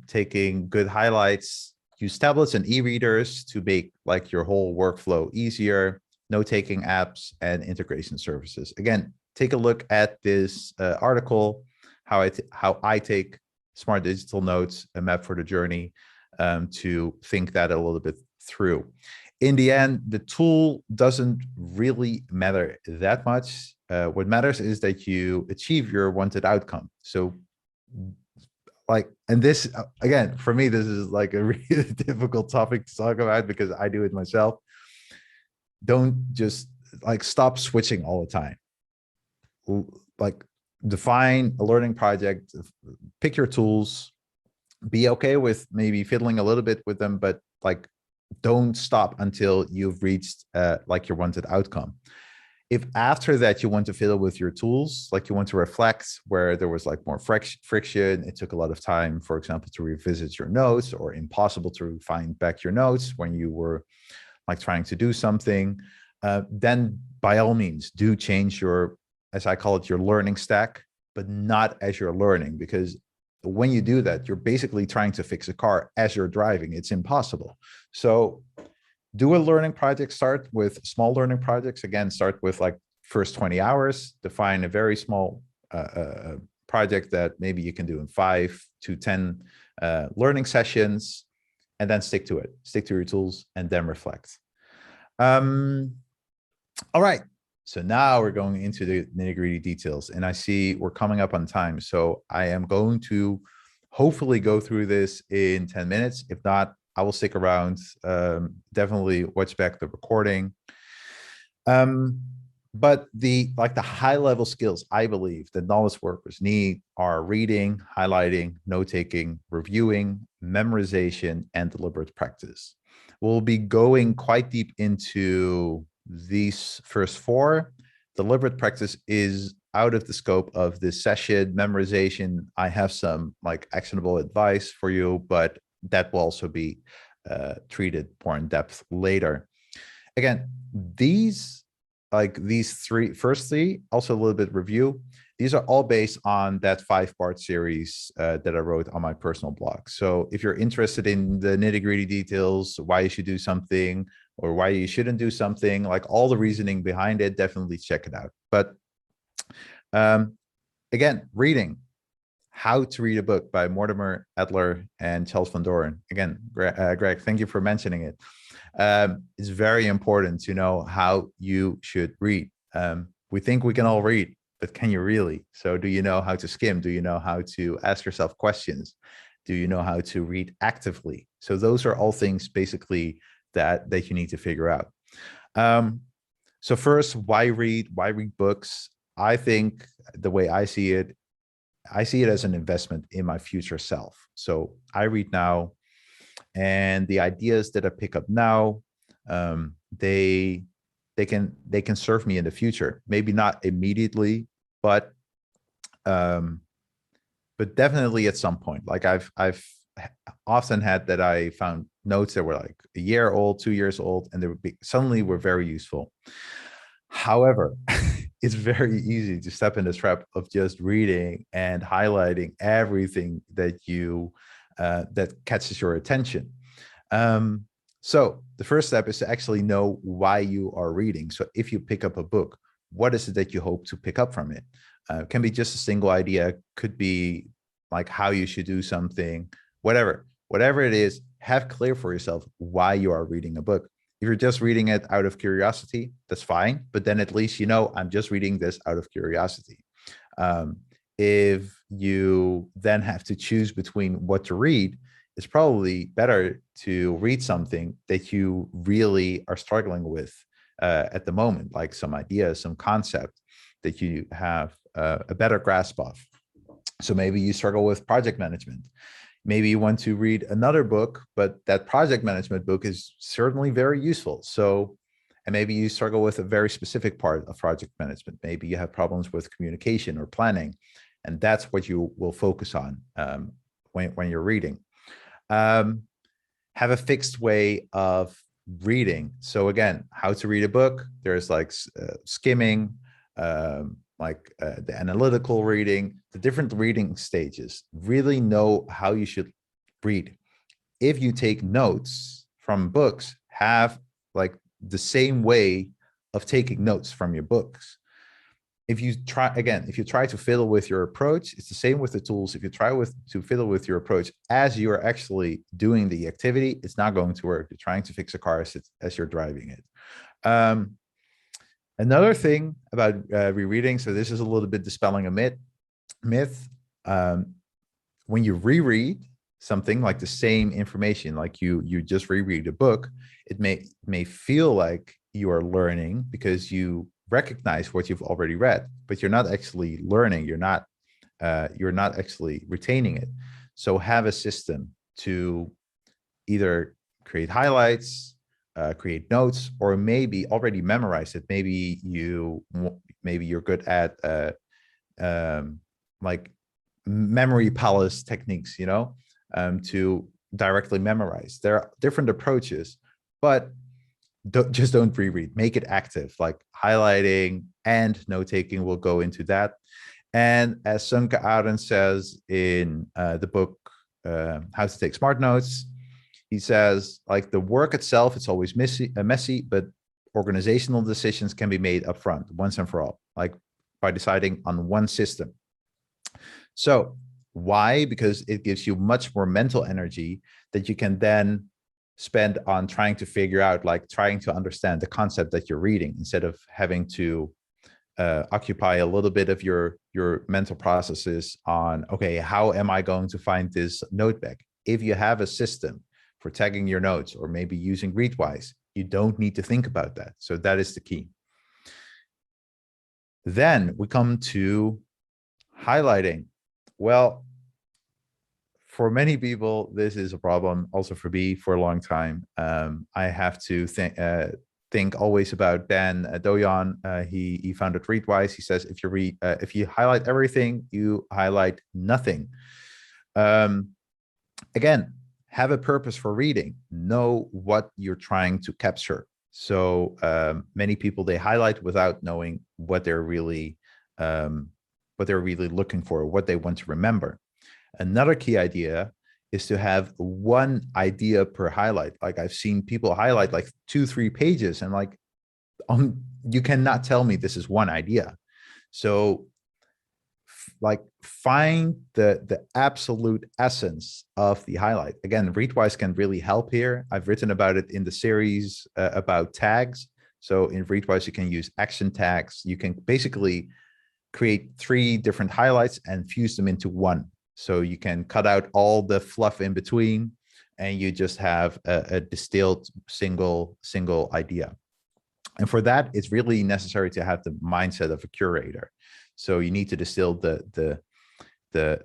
Taking good highlights. Use tablets and e-readers to make like your whole workflow easier. Note-taking apps and integration services. Again, take a look at this article, how I take smart digital notes, a map for the journey, to think that a little bit through. In the end, the tool doesn't really matter that much. What matters is that you achieve your wanted outcome. So like, and this, again, for me, this is like a really difficult topic to talk about because I do it myself. Don't just like stop switching all the time. Like define a learning project, pick your tools, be okay with maybe fiddling a little bit with them, but like don't stop until you've reached like your wanted outcome. If after that you want to fiddle with your tools, like you want to reflect where there was like more friction, it took a lot of time, for example, to revisit your notes, or impossible to find back your notes when you were like trying to do something, then by all means do change your, as I call it, your learning stack, but not as you're learning, because when you do that, you're basically trying to fix a car as you're driving. It's impossible. So do a learning project, start with small learning projects. Again, start with like first 20 hours, define a very small project that maybe you can do in 5 to 10 learning sessions, and then stick to it, stick to your tools, and then reflect. All right. So now we're going into the nitty-gritty details, and I see we're coming up on time. So I am going to hopefully go through this in 10 minutes. If not, I will stick around. Definitely watch back the recording. But the high-level skills I believe that knowledge workers need are reading, highlighting, note-taking, reviewing, memorization, and deliberate practice. We'll be going quite deep into these first 4. Deliberate practice is out of the scope of this session. Memorization, I have some like actionable advice for you, but that will also be treated more in depth later. Again, these first three, also a little bit review. These are all based on that 5-part series that I wrote on my personal blog. So if you're interested in the nitty-gritty details, why you should do something or why you shouldn't do something, like all the reasoning behind it, definitely check it out. But again, reading. How to Read a Book by Mortimer Adler and Charles van Doren. Again, Greg, thank you for mentioning it. It's very important to know how you should read. We think we can all read, but can you really? So do you know how to skim? Do you know how to ask yourself questions? Do you know how to read actively? So those are all things basically that you need to figure out. So first, why read? Why read books? I think the way I see it as an investment in my future self. So I read now, and the ideas that I pick up now, they can serve me in the future. Maybe not immediately, but definitely at some point. Like I've often had that I found notes that were like a year old, 2 years old, and they would be suddenly were very useful. However, it's very easy to step in the trap of just reading and highlighting everything that you that catches your attention. So the first step is to actually know why you are reading. So if you pick up a book, what is it that you hope to pick up from it? It can be just a single idea, could be like how you should do something, whatever it is, have clear for yourself why you are reading a book. If you're just reading it out of curiosity, that's fine. But then at least you know, I'm just reading this out of curiosity. If you then have to choose between what to read, it's probably better to read something that you really are struggling with at the moment, like some idea, some concept that you have a better grasp of. So maybe you struggle with project management. Maybe you want to read another book, but that project management book is certainly very useful. So, and maybe you struggle with a very specific part of project management. Maybe you have problems with communication or planning, and that's what you will focus on when you're reading. Have a fixed way of reading. So again, how to read a book. There's like skimming, the analytical reading, the different reading stages. Really know how you should read. If you take notes from books, have like the same way of taking notes from your books. If you try to fiddle with your approach, it's the same with the tools. If you try to fiddle with your approach as you're actually doing the activity, it's not going to work. You're trying to fix a car as you're driving it. Another thing about rereading, so this is a little bit dispelling a myth. When you reread something like the same information, like you just reread a book, it may feel like you are learning because you recognize what you've already read, but you're not actually learning. You're not actually retaining it. So have a system to either create highlights, create notes, or maybe already memorize it. Maybe you're good at like memory palace techniques, to directly memorize. There are different approaches, but don't reread. Make it active, like highlighting and note-taking will go into that. And as Sunke Arendt says in the book, How to Take Smart Notes, he says, like, the work itself, it's always messy, but organizational decisions can be made upfront, once and for all, like by deciding on one system. So why? Because it gives you much more mental energy that you can then spend on trying to figure out, like trying to understand the concept that you're reading, instead of having to occupy a little bit of your mental processes on, okay, how am I going to find this note back? If you have a system for tagging your notes, or maybe using Readwise, you don't need to think about that. So that is the key. Then we come to highlighting. Well, for many people, this is a problem. Also for me, for a long time. I have to think always about Dan Doyon. He founded Readwise. He says, if you highlight everything, you highlight nothing. Again, have a purpose for reading. Know what you're trying to capture. So many people, they highlight without knowing what they're really looking for, what they want to remember. Another key idea is to have one idea per highlight. Like, I've seen people highlight like 2-3 pages, and like, you cannot tell me this is one idea. So like, find the absolute essence of the highlight. Again, Readwise can really help here. I've written about it in the series about tags. So in Readwise, you can use action tags. You can basically create 3 different highlights and fuse them into one. So you can cut out all the fluff in between, and you just have a distilled single idea. And for that, it's really necessary to have the mindset of a curator. So you need to distill the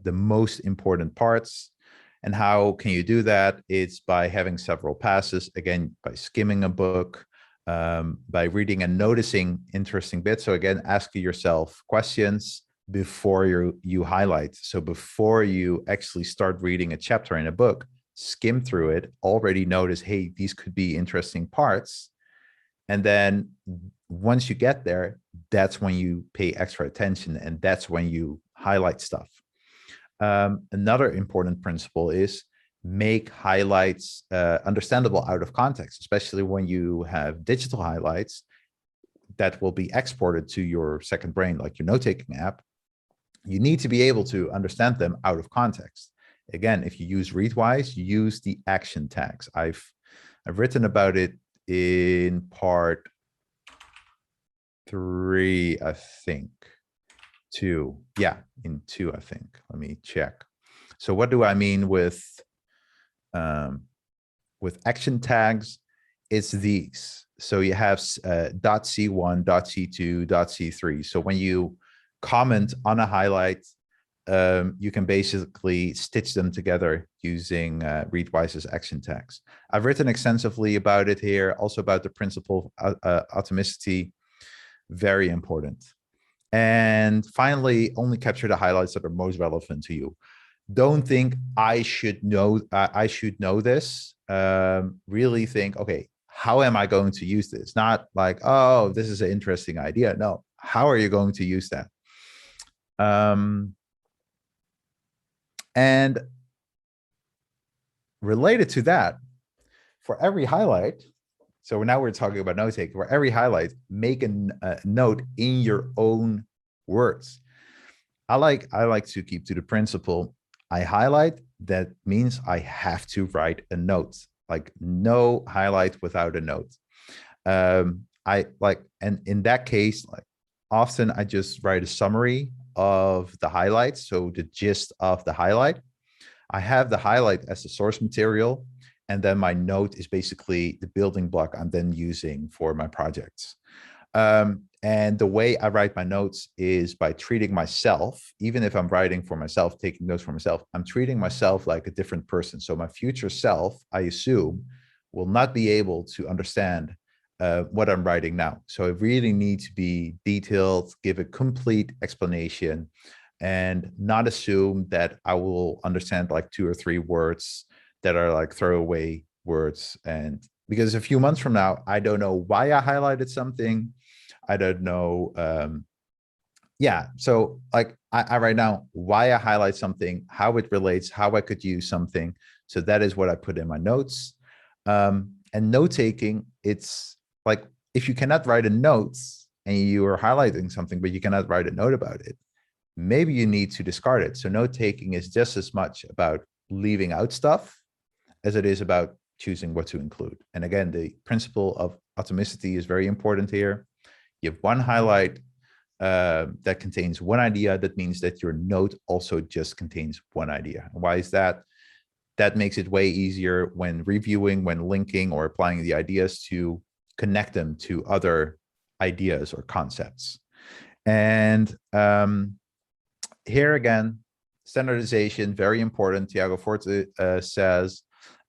most important parts. And how can you do that? It's by having several passes. Again, by skimming a book, by reading and noticing interesting bits. So again, ask yourself questions before you highlight. So before you actually start reading a chapter in a book, skim through it, already notice, hey, these could be interesting parts. And then once you get there, that's when you pay extra attention, and that's when you highlight stuff. Another important principle is make highlights understandable out of context, especially when you have digital highlights that will be exported to your second brain, like your note-taking app. You need to be able to understand them out of context. Again, if you use Readwise, use the action tags. I've written about it in part 3, I think. 2. Yeah, in 2, I think. Let me check. So what do I mean with action tags? It's these. So you have .c1, .c2, .c3. So when you comment on a highlight, you can basically stitch them together using Readwise's action tags. I've written extensively about it here, also about the principle of atomicity. Very important. And finally, only capture the highlights that are most relevant to you. Don't think I should know this. Really think, okay, how am I going to use this? Not like, oh, this is an interesting idea. No, how are you going to use that? And related to that, for every highlight, so now we're talking about note taking, for every highlight, make a note in your own words. I like to keep to the principle. I highlight, that means I have to write a note, like no highlight without a note. I like, and in that case, like often I just write a summary of the highlights. So the gist of the highlight, I have the highlight as the source material. And then my note is basically the building block I'm then using for my projects. And the way I write my notes is by treating myself, even if I'm writing for myself, taking notes for myself, I'm treating myself like a different person. So my future self, I assume, will not be able to understand what I'm writing now. So I really need to be detailed, give a complete explanation, and not assume that I will understand like 2 or 3 words that are like throwaway words. And because a few months from now, I don't know why I highlighted something. I don't know. Yeah. So like I right now, why I highlight something, how it relates, how I could use something. So that is what I put in my notes. And note taking, it's like, if you cannot write a note and you are highlighting something, but you cannot write a note about it, maybe you need to discard it. So note taking is just as much about leaving out stuff as it is about choosing what to include. And again, the principle of atomicity is very important here. You have one highlight that contains one idea. That means that your note also just contains one idea. And why is that? That makes it way easier when reviewing, when linking or applying the ideas, to connect them to other ideas or concepts. And here again, standardization, very important. Tiago Forte says,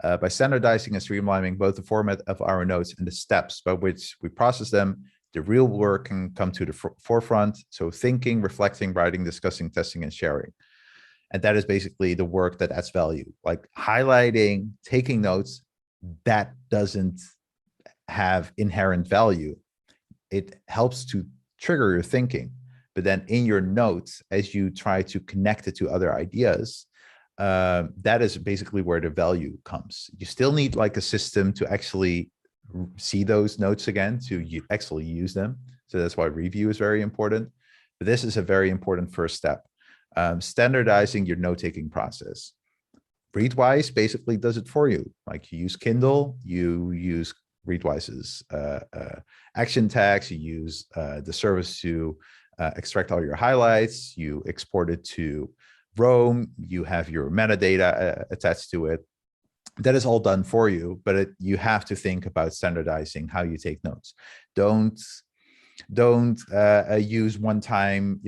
by standardizing and streamlining both the format of our notes and the steps by which we process them, the real work can come to the forefront. So thinking, reflecting, writing, discussing, testing, and sharing. And that is basically the work that adds value. Like highlighting, taking notes, that doesn't have inherent value. It helps to trigger your thinking. But then in your notes, as you try to connect it to other ideas, that is basically where the value comes. You still need like a system to actually see those notes again, to actually use them. So that's why review is very important. But this is a very important first step. Standardizing your note-taking process. Readwise basically does it for you. Like you use Kindle, you use Readwise's action tags, you use the service to extract all your highlights, you export it to Roam, you have your metadata attached to it. That is all done for you, but you have to think about standardizing how you take notes. Don't use one time,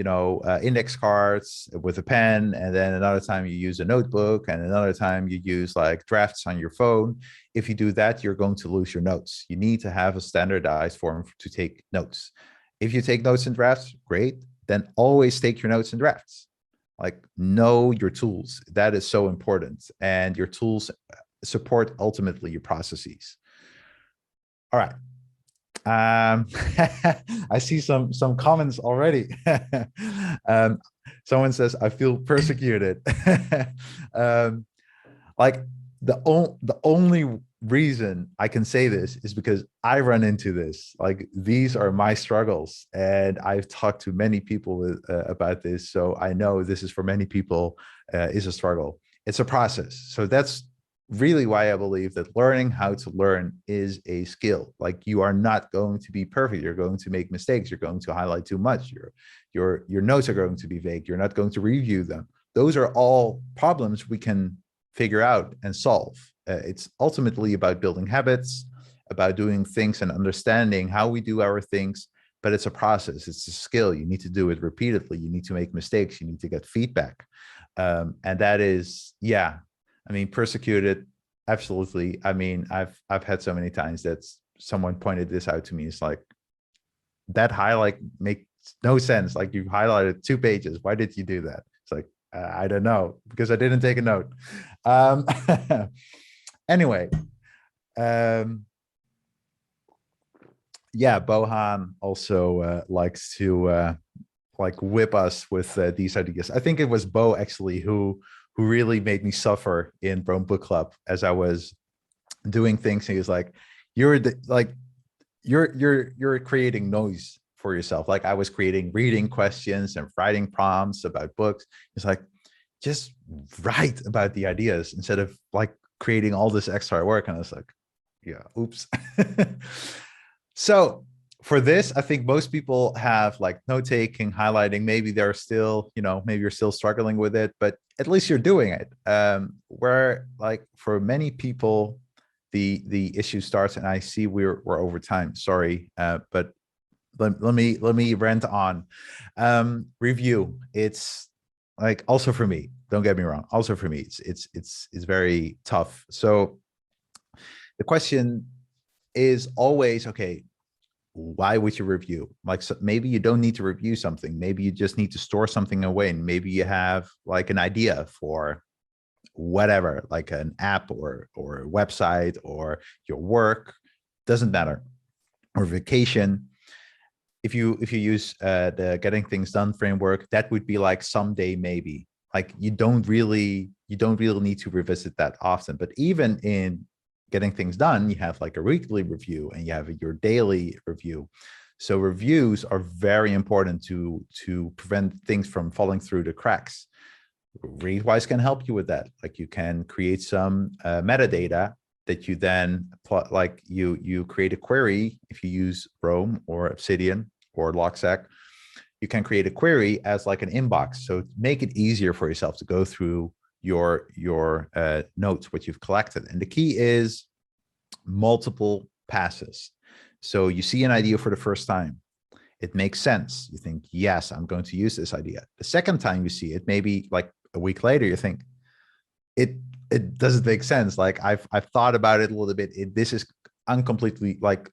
index cards with a pen, and then another time you use a notebook, and another time you use like drafts on your phone. If you do that, you're going to lose your notes. You need to have a standardized form to take notes. If you take notes in drafts, great. Then always take your notes in drafts. Like know your tools. That is so important. And your tools support ultimately your processes. All right. I see some comments already. Someone says, I feel persecuted. Like the only reason I can say this is because I run into this. Like these are my struggles, and I've talked to many people about this. So I know this is for many people is a struggle. It's a process. So that's really why I believe that learning how to learn is a skill. Like you are not going to be perfect. You're going to make mistakes. You're going to highlight too much. Your notes are going to be vague. You're not going to review them. Those are all problems we can figure out and solve. It's ultimately about building habits, about doing things and understanding how we do our things, but it's a process. It's a skill. You need to do it repeatedly. You need to make mistakes. You need to get feedback. And that is, yeah, I mean, persecuted, absolutely. I mean, I've had so many times that someone pointed this out to me. It's like, that highlight makes no sense. Like you highlighted 2 pages. Why did you do that? It's like, I don't know, because I didn't take a note. Anyway, Yeah, Bohan also likes to like whip us with these ideas. I think it was Bo actually who really made me suffer in Rome Book Club as I was doing things. He was like, like you're creating noise for yourself. Like I was creating reading questions and writing prompts about books. It's like, just write about the ideas instead of like creating all this extra work. And I was like, yeah, oops. So for this, I think most people have like note taking, highlighting. Maybe they're still, maybe you're still struggling with it, but at least you're doing it. Where like for many people, the issue starts, and I see we're over time. Sorry, but let me rant on. Review. It's like also for me. Don't get me wrong. Also for me, it's very tough. So the question is always, okay, why would you review? Like, so maybe you don't need to review something. Maybe you just need to store something away, and maybe you have like an idea for whatever, like an app or a website or your work. Doesn't matter. Or vacation. If you use the getting things done framework, that would be like someday maybe. Like you don't really need to revisit that often. But even in getting things done, you have like a weekly review and you have your daily review. So reviews are very important to prevent things from falling through the cracks. Readwise can help you with that. Like you can create some metadata that you then plot, like you create a query. If you use Chrome or Obsidian or Logstash, you can create a query as like an inbox. So make it easier for yourself to go through your notes, what you've collected. And the key is multiple passes. So you see an idea for the first time. It makes sense. You think, yes, I'm going to use this idea. The second time you see it, maybe like a week later, you think, it doesn't make sense. Like I've thought about it a little bit. This is uncompletely like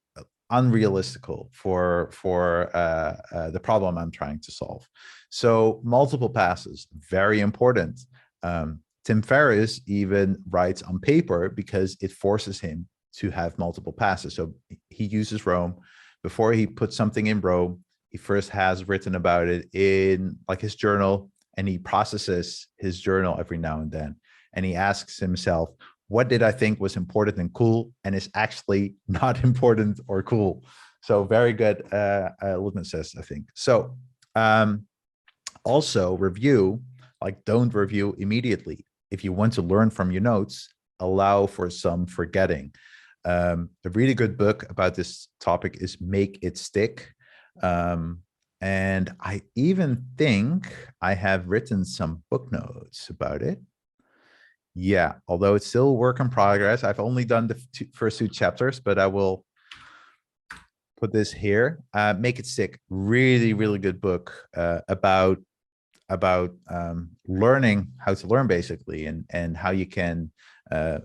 unrealistical for the problem I'm trying to solve. So multiple passes, very important. Tim Ferriss even writes on paper because it forces him to have multiple passes. So he uses Rome. Before he puts something in Rome, he first has written about it in like his journal, and he processes his journal every now and then. And he asks himself, what did I think was important and cool, and is actually not important or cool? So very good litmus test, I think. So also review, like don't review immediately. If you want to learn from your notes, allow for some forgetting. A really good book about this topic is Make It Stick. And I even think I have written some book notes about it. Yeah, although it's still a work in progress. I've only done the first two chapters, but I will put this here. Make It Stick. Really, really good book about learning how to learn basically, and how you can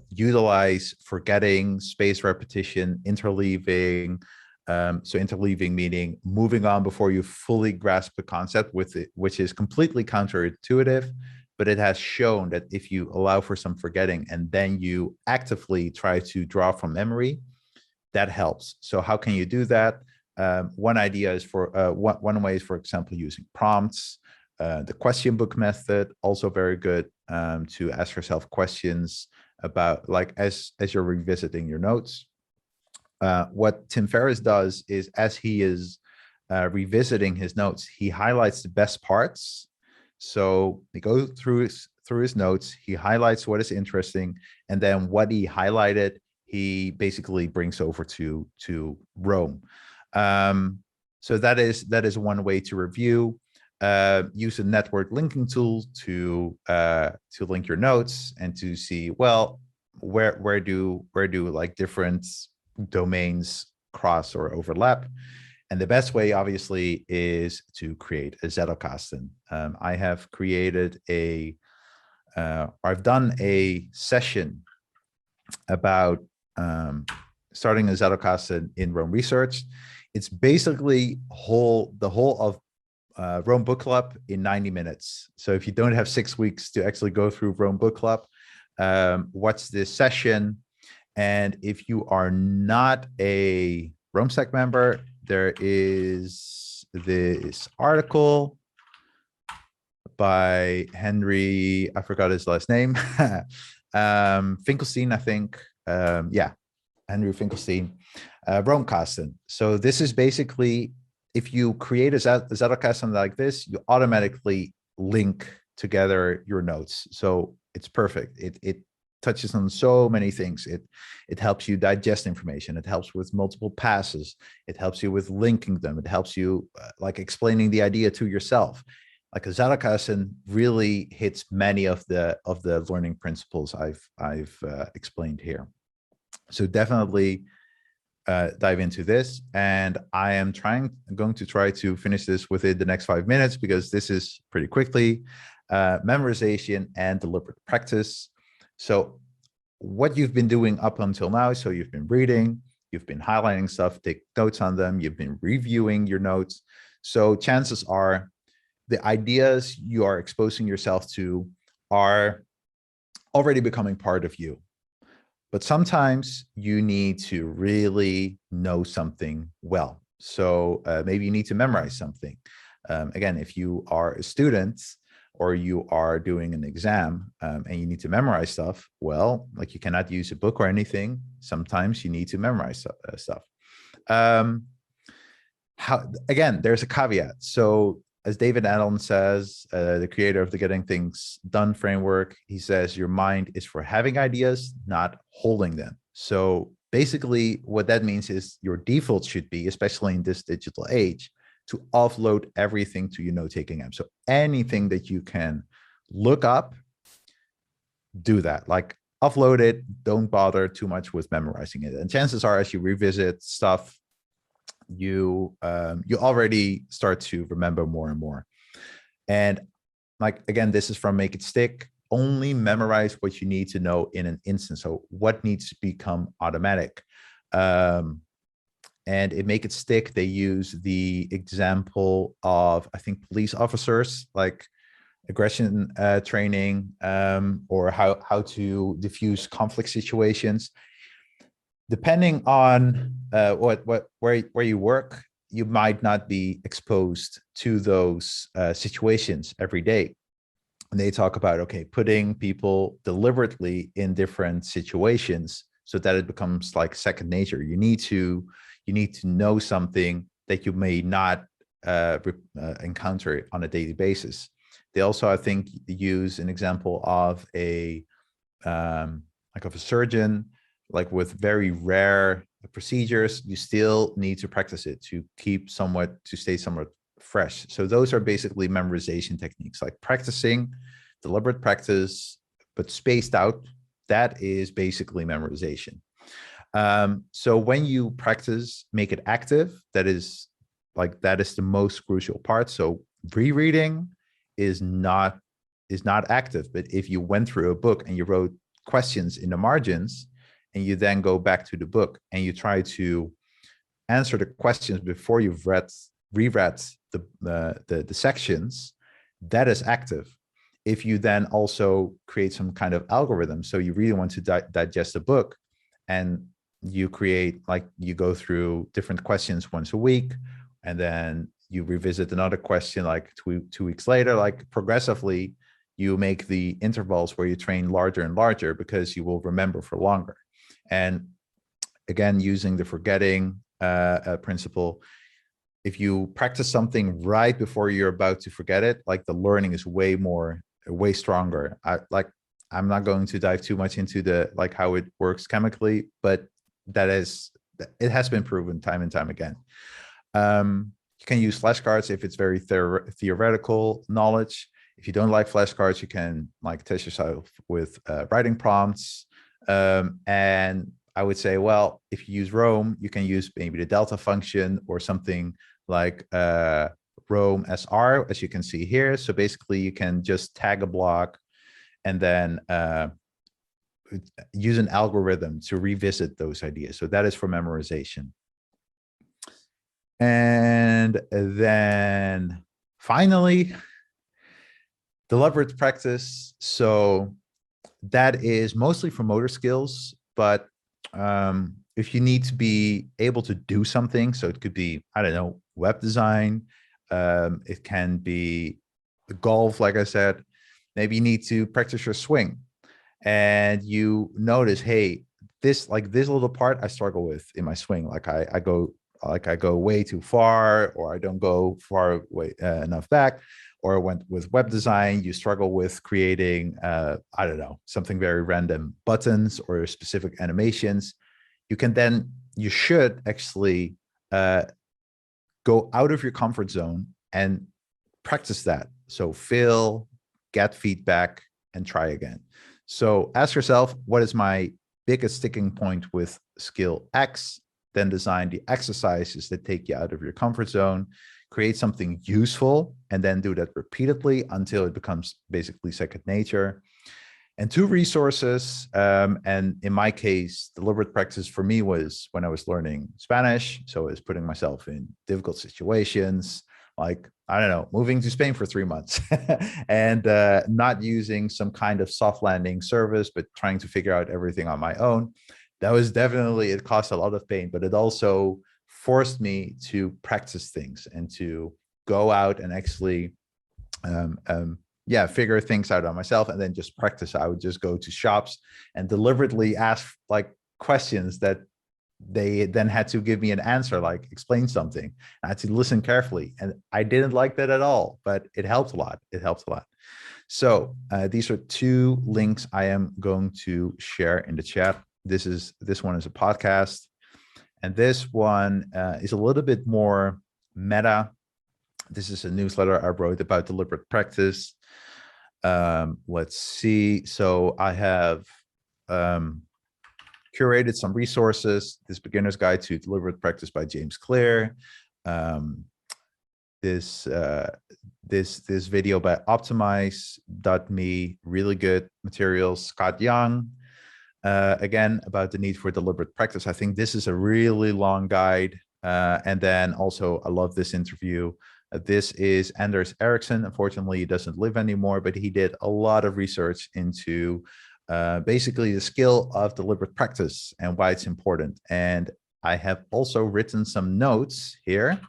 utilize forgetting, space repetition, interleaving. So interleaving meaning moving on before you fully grasp the concept with it, which is completely counterintuitive. But it has shown that if you allow for some forgetting and then you actively try to draw from memory, that helps. So how can you do that? One idea is one way is, for example, using prompts. The question book method, also very good, to ask yourself questions about, like, as you're revisiting your notes. What Tim Ferriss does is, as he is revisiting his notes, he highlights the best parts. So he goes through his notes, he highlights what is interesting, and then what he highlighted, he basically brings over to Rome. So that is one way to review. Use a network linking tool to link your notes and to see, well, where do like different domains cross or overlap. And the best way, obviously, is to create a Zettelkasten. I have created I've done a session about starting a Zettelkasten in Rome Research. It's basically the whole of Rome Book Club in 90 minutes. So if you don't have 6 weeks to actually go through Rome Book Club, watch this session. And if you are not a Rome Sec member, there is this article by Henry, I forgot his last name, Finkelstein, I think. Yeah, Henry Finkelstein, Romecasten. So this is basically, if you create a Zettelkasten like this, you automatically link together your notes. So it's perfect. It touches on so many things. It helps you digest information. It helps with multiple passes. It helps you with linking them. It helps you like explaining the idea to yourself. Like a Zettelkasten really hits many of the learning principles I've explained here. So definitely dive into this, and I am going to try to finish this within the next 5 minutes because this is pretty quickly. Memorization and deliberate practice. So what you've been doing up until now, so you've been reading, you've been highlighting stuff, take notes on them, you've been reviewing your notes. So chances are the ideas you are exposing yourself to are already becoming part of you. But sometimes you need to really know something well. So maybe you need to memorize something. Again, if you are a student or you are doing an exam and you need to memorize stuff, well, like you cannot use a book or anything. Sometimes you need to memorize stuff. Again, there's a caveat. So as David Allen says, the creator of the Getting Things Done framework, he says your mind is for having ideas, not holding them. So basically what that means is your default should be, especially in this digital age, to offload everything to your note-taking app. So anything that you can look up, do that. Like offload it, don't bother too much with memorizing it. And chances are, as you revisit stuff, you already start to remember more and more. And like, again, this is from Make It Stick. Only memorize what you need to know in an instant. So what needs to become automatic. And in Make It Stick, they use the example of, I think, police officers, like aggression training, or how to diffuse conflict situations. Depending on where you work, you might not be exposed to those situations every day. And they talk about, okay, putting people deliberately in different situations so that it becomes like second nature. You need to know something that you may not encounter on a daily basis. They also, I think, use an example of a surgeon, like with very rare procedures, you still need to practice it to stay somewhat fresh. So those are basically memorization techniques, like practicing, deliberate practice, but spaced out. That is basically memorization. So when you practice, make it active. That is the most crucial part. So rereading is not active, but if you went through a book and you wrote questions in the margins, and you then go back to the book and you try to answer the questions before you've reread the sections, that is active. If you then also create some kind of algorithm, so you really want to digest a book, and you create, like, you go through different questions once a week, and then you revisit another question like two weeks later, like progressively, you make the intervals where you train larger and larger because you will remember for longer. And again, using the forgetting principle, if you practice something right before you're about to forget it, like the learning is way stronger. I'm not going to dive too much into how it works chemically, but it has been proven time and time again. You can use flashcards if it's very theoretical knowledge. If you don't like flashcards, you can test yourself with writing prompts. And I would say, well, if you use Rome, you can use maybe the delta function or something like Rome SR, as you can see here. So basically, you can just tag a block and then use an algorithm to revisit those ideas. So that is for memorization. And then finally, deliberate practice. So that is mostly for motor skills, but if you need to be able to do something, so it could be, I don't know, web design, it can be golf, like I said. Maybe you need to practice your swing, and you notice, hey, this little part I struggle with in my swing. Like I go way too far, or I don't go far way enough back. Or when with web design, you struggle with creating, I don't know, something very random, buttons or specific animations. You should actually go out of your comfort zone and practice that. So fail, get feedback, and try again. So ask yourself, what is my biggest sticking point with skill X? Then design the exercises that take you out of your comfort zone, create something useful, and then do that repeatedly until it becomes basically second nature. And two resources, and in my case, deliberate practice for me was when I was learning Spanish. So I was putting myself in difficult situations, like, I don't know, moving to Spain for 3 months and not using some kind of soft landing service, but trying to figure out everything on my own. That was definitely, it caused a lot of pain, but it also forced me to practice things and to go out and actually figure things out on myself, and then just practice. I would just go to shops and deliberately ask like questions that they then had to give me an answer, like explain something. I had to listen carefully, and I didn't like that at all, but it helped a lot. It helped a lot. So these are two links I am going to share in the chat. This one is a podcast, and this one is a little bit more meta. This is a newsletter I wrote about deliberate practice. Let's see. So I have curated some resources. This beginner's guide to deliberate practice by James Clear. This video by optimize.me, really good materials. Scott Young, again, about the need for deliberate practice. I think this is a really long guide. And then also, I love this interview. This is Anders Ericsson. Unfortunately, he doesn't live anymore, but he did a lot of research into basically the skill of deliberate practice and why it's important. And I have also written some notes here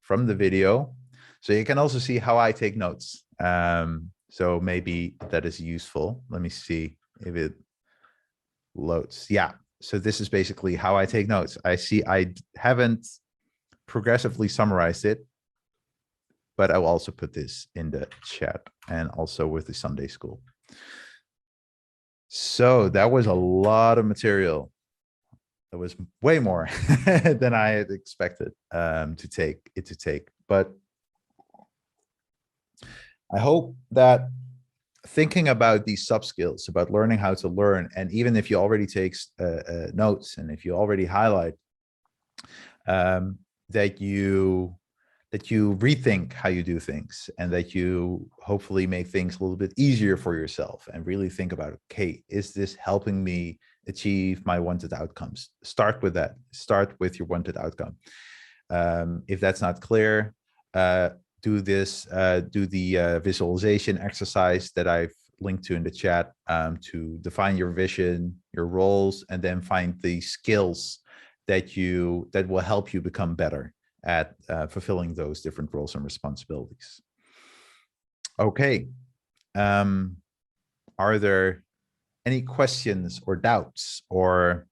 from the video, so you can also see how I take notes. So maybe that is useful. Let me see if it loads. Yeah. So this is basically how I take notes. I see I haven't progressively summarized it, but I will also put this in the chat and also with the Sunday school. So that was a lot of material. It was way more than I had expected to take. But I hope that thinking about these subskills, about learning how to learn, and even if you already take notes and if you already highlight, that you rethink how you do things, and that you hopefully make things a little bit easier for yourself, and really think about, okay, is this helping me achieve my wanted outcomes? Start with that. Start with your wanted outcome. If that's not clear, do the visualization exercise that I've linked to in the chat, to define your vision, your roles, and then find the skills that will help you become better at fulfilling those different roles and responsibilities. Okay. Are there any questions or doubts, or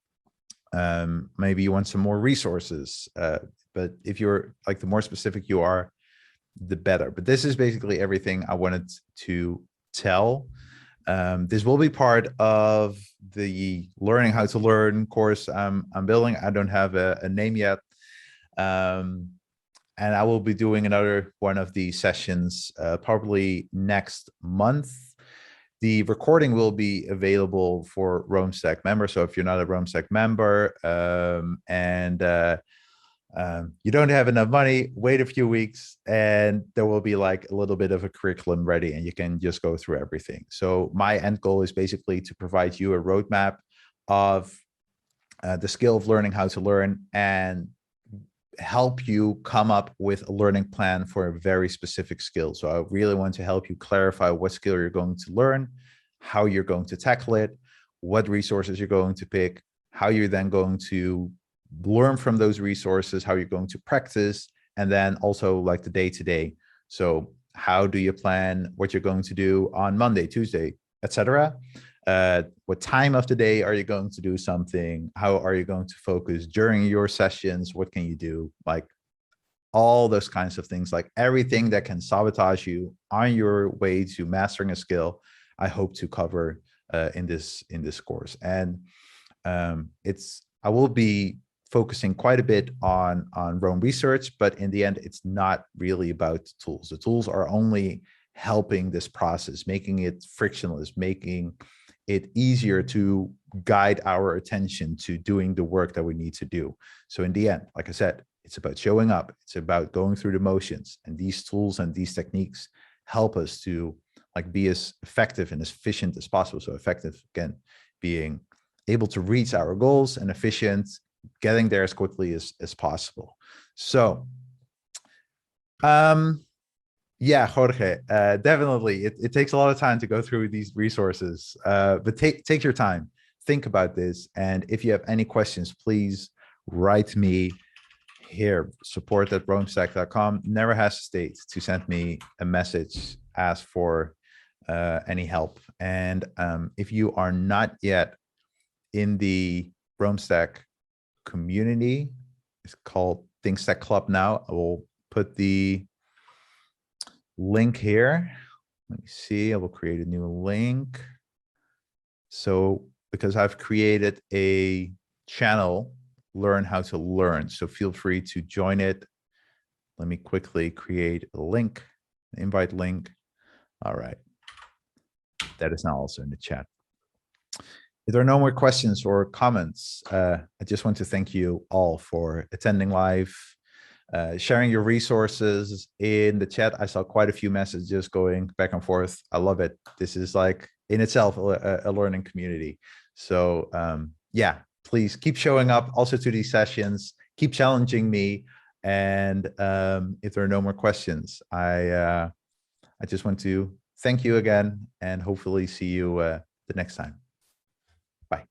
maybe you want some more resources? But if you're like, the more specific you are, the better. But this is basically everything I wanted to tell. This will be part of the Learning How to Learn course I'm building. I don't have a name yet. And I will be doing another one of these sessions probably next month. The recording will be available for Roam Stack members. So if you're not a Roam Stack member and you don't have enough money, wait a few weeks, and there will be like a little bit of a curriculum ready, and you can just go through everything. So my end goal is basically to provide you a roadmap of the skill of learning how to learn, and help you come up with a learning plan for a very specific skill. So I really want to help you clarify what skill you're going to learn, how you're going to tackle it, what resources you're going to pick, how you're then going to learn from those resources, how you're going to practice, and then also like the day-to-day. So how do you plan what you're going to do on Monday, Tuesday, etc.? What time of the day are you going to do something? How are you going to focus during your sessions? What can you do? Like all those kinds of things, like everything that can sabotage you on your way to mastering a skill, I hope to cover in this course. And I will be focusing quite a bit on Roam research, but in the end, it's not really about tools. The tools are only helping this process, making it frictionless, making it easier to guide our attention to doing the work that we need to do. So in the end, like I said, it's about showing up. It's about going through the motions, and these tools and these techniques help us to like be as effective and as efficient as possible. So effective, again, being able to reach our goals, and efficient, getting there as quickly as possible. So, yeah, Jorge, definitely, it takes a lot of time to go through these resources, but take your time, think about this, and if you have any questions, please write me here, support@roamstack.com. Never hesitate to send me a message, ask for any help. And if you are not yet in the Roamstack community, it's called ThinkStack Club now. I will put the link here. Let me see, I will create a new link. So because I've created a channel, Learn How to Learn, so feel free to join it. Let me quickly create a link, an invite link. All right, that is now also in the chat. If there are no more questions or comments, I just want to thank you all for attending live, sharing your resources in the chat. I saw quite a few messages going back and forth. I love it. This is like in itself a learning community. So yeah, please keep showing up also to these sessions, keep challenging me. And if there are no more questions, I just want to thank you again, and hopefully see you the next time. Bye.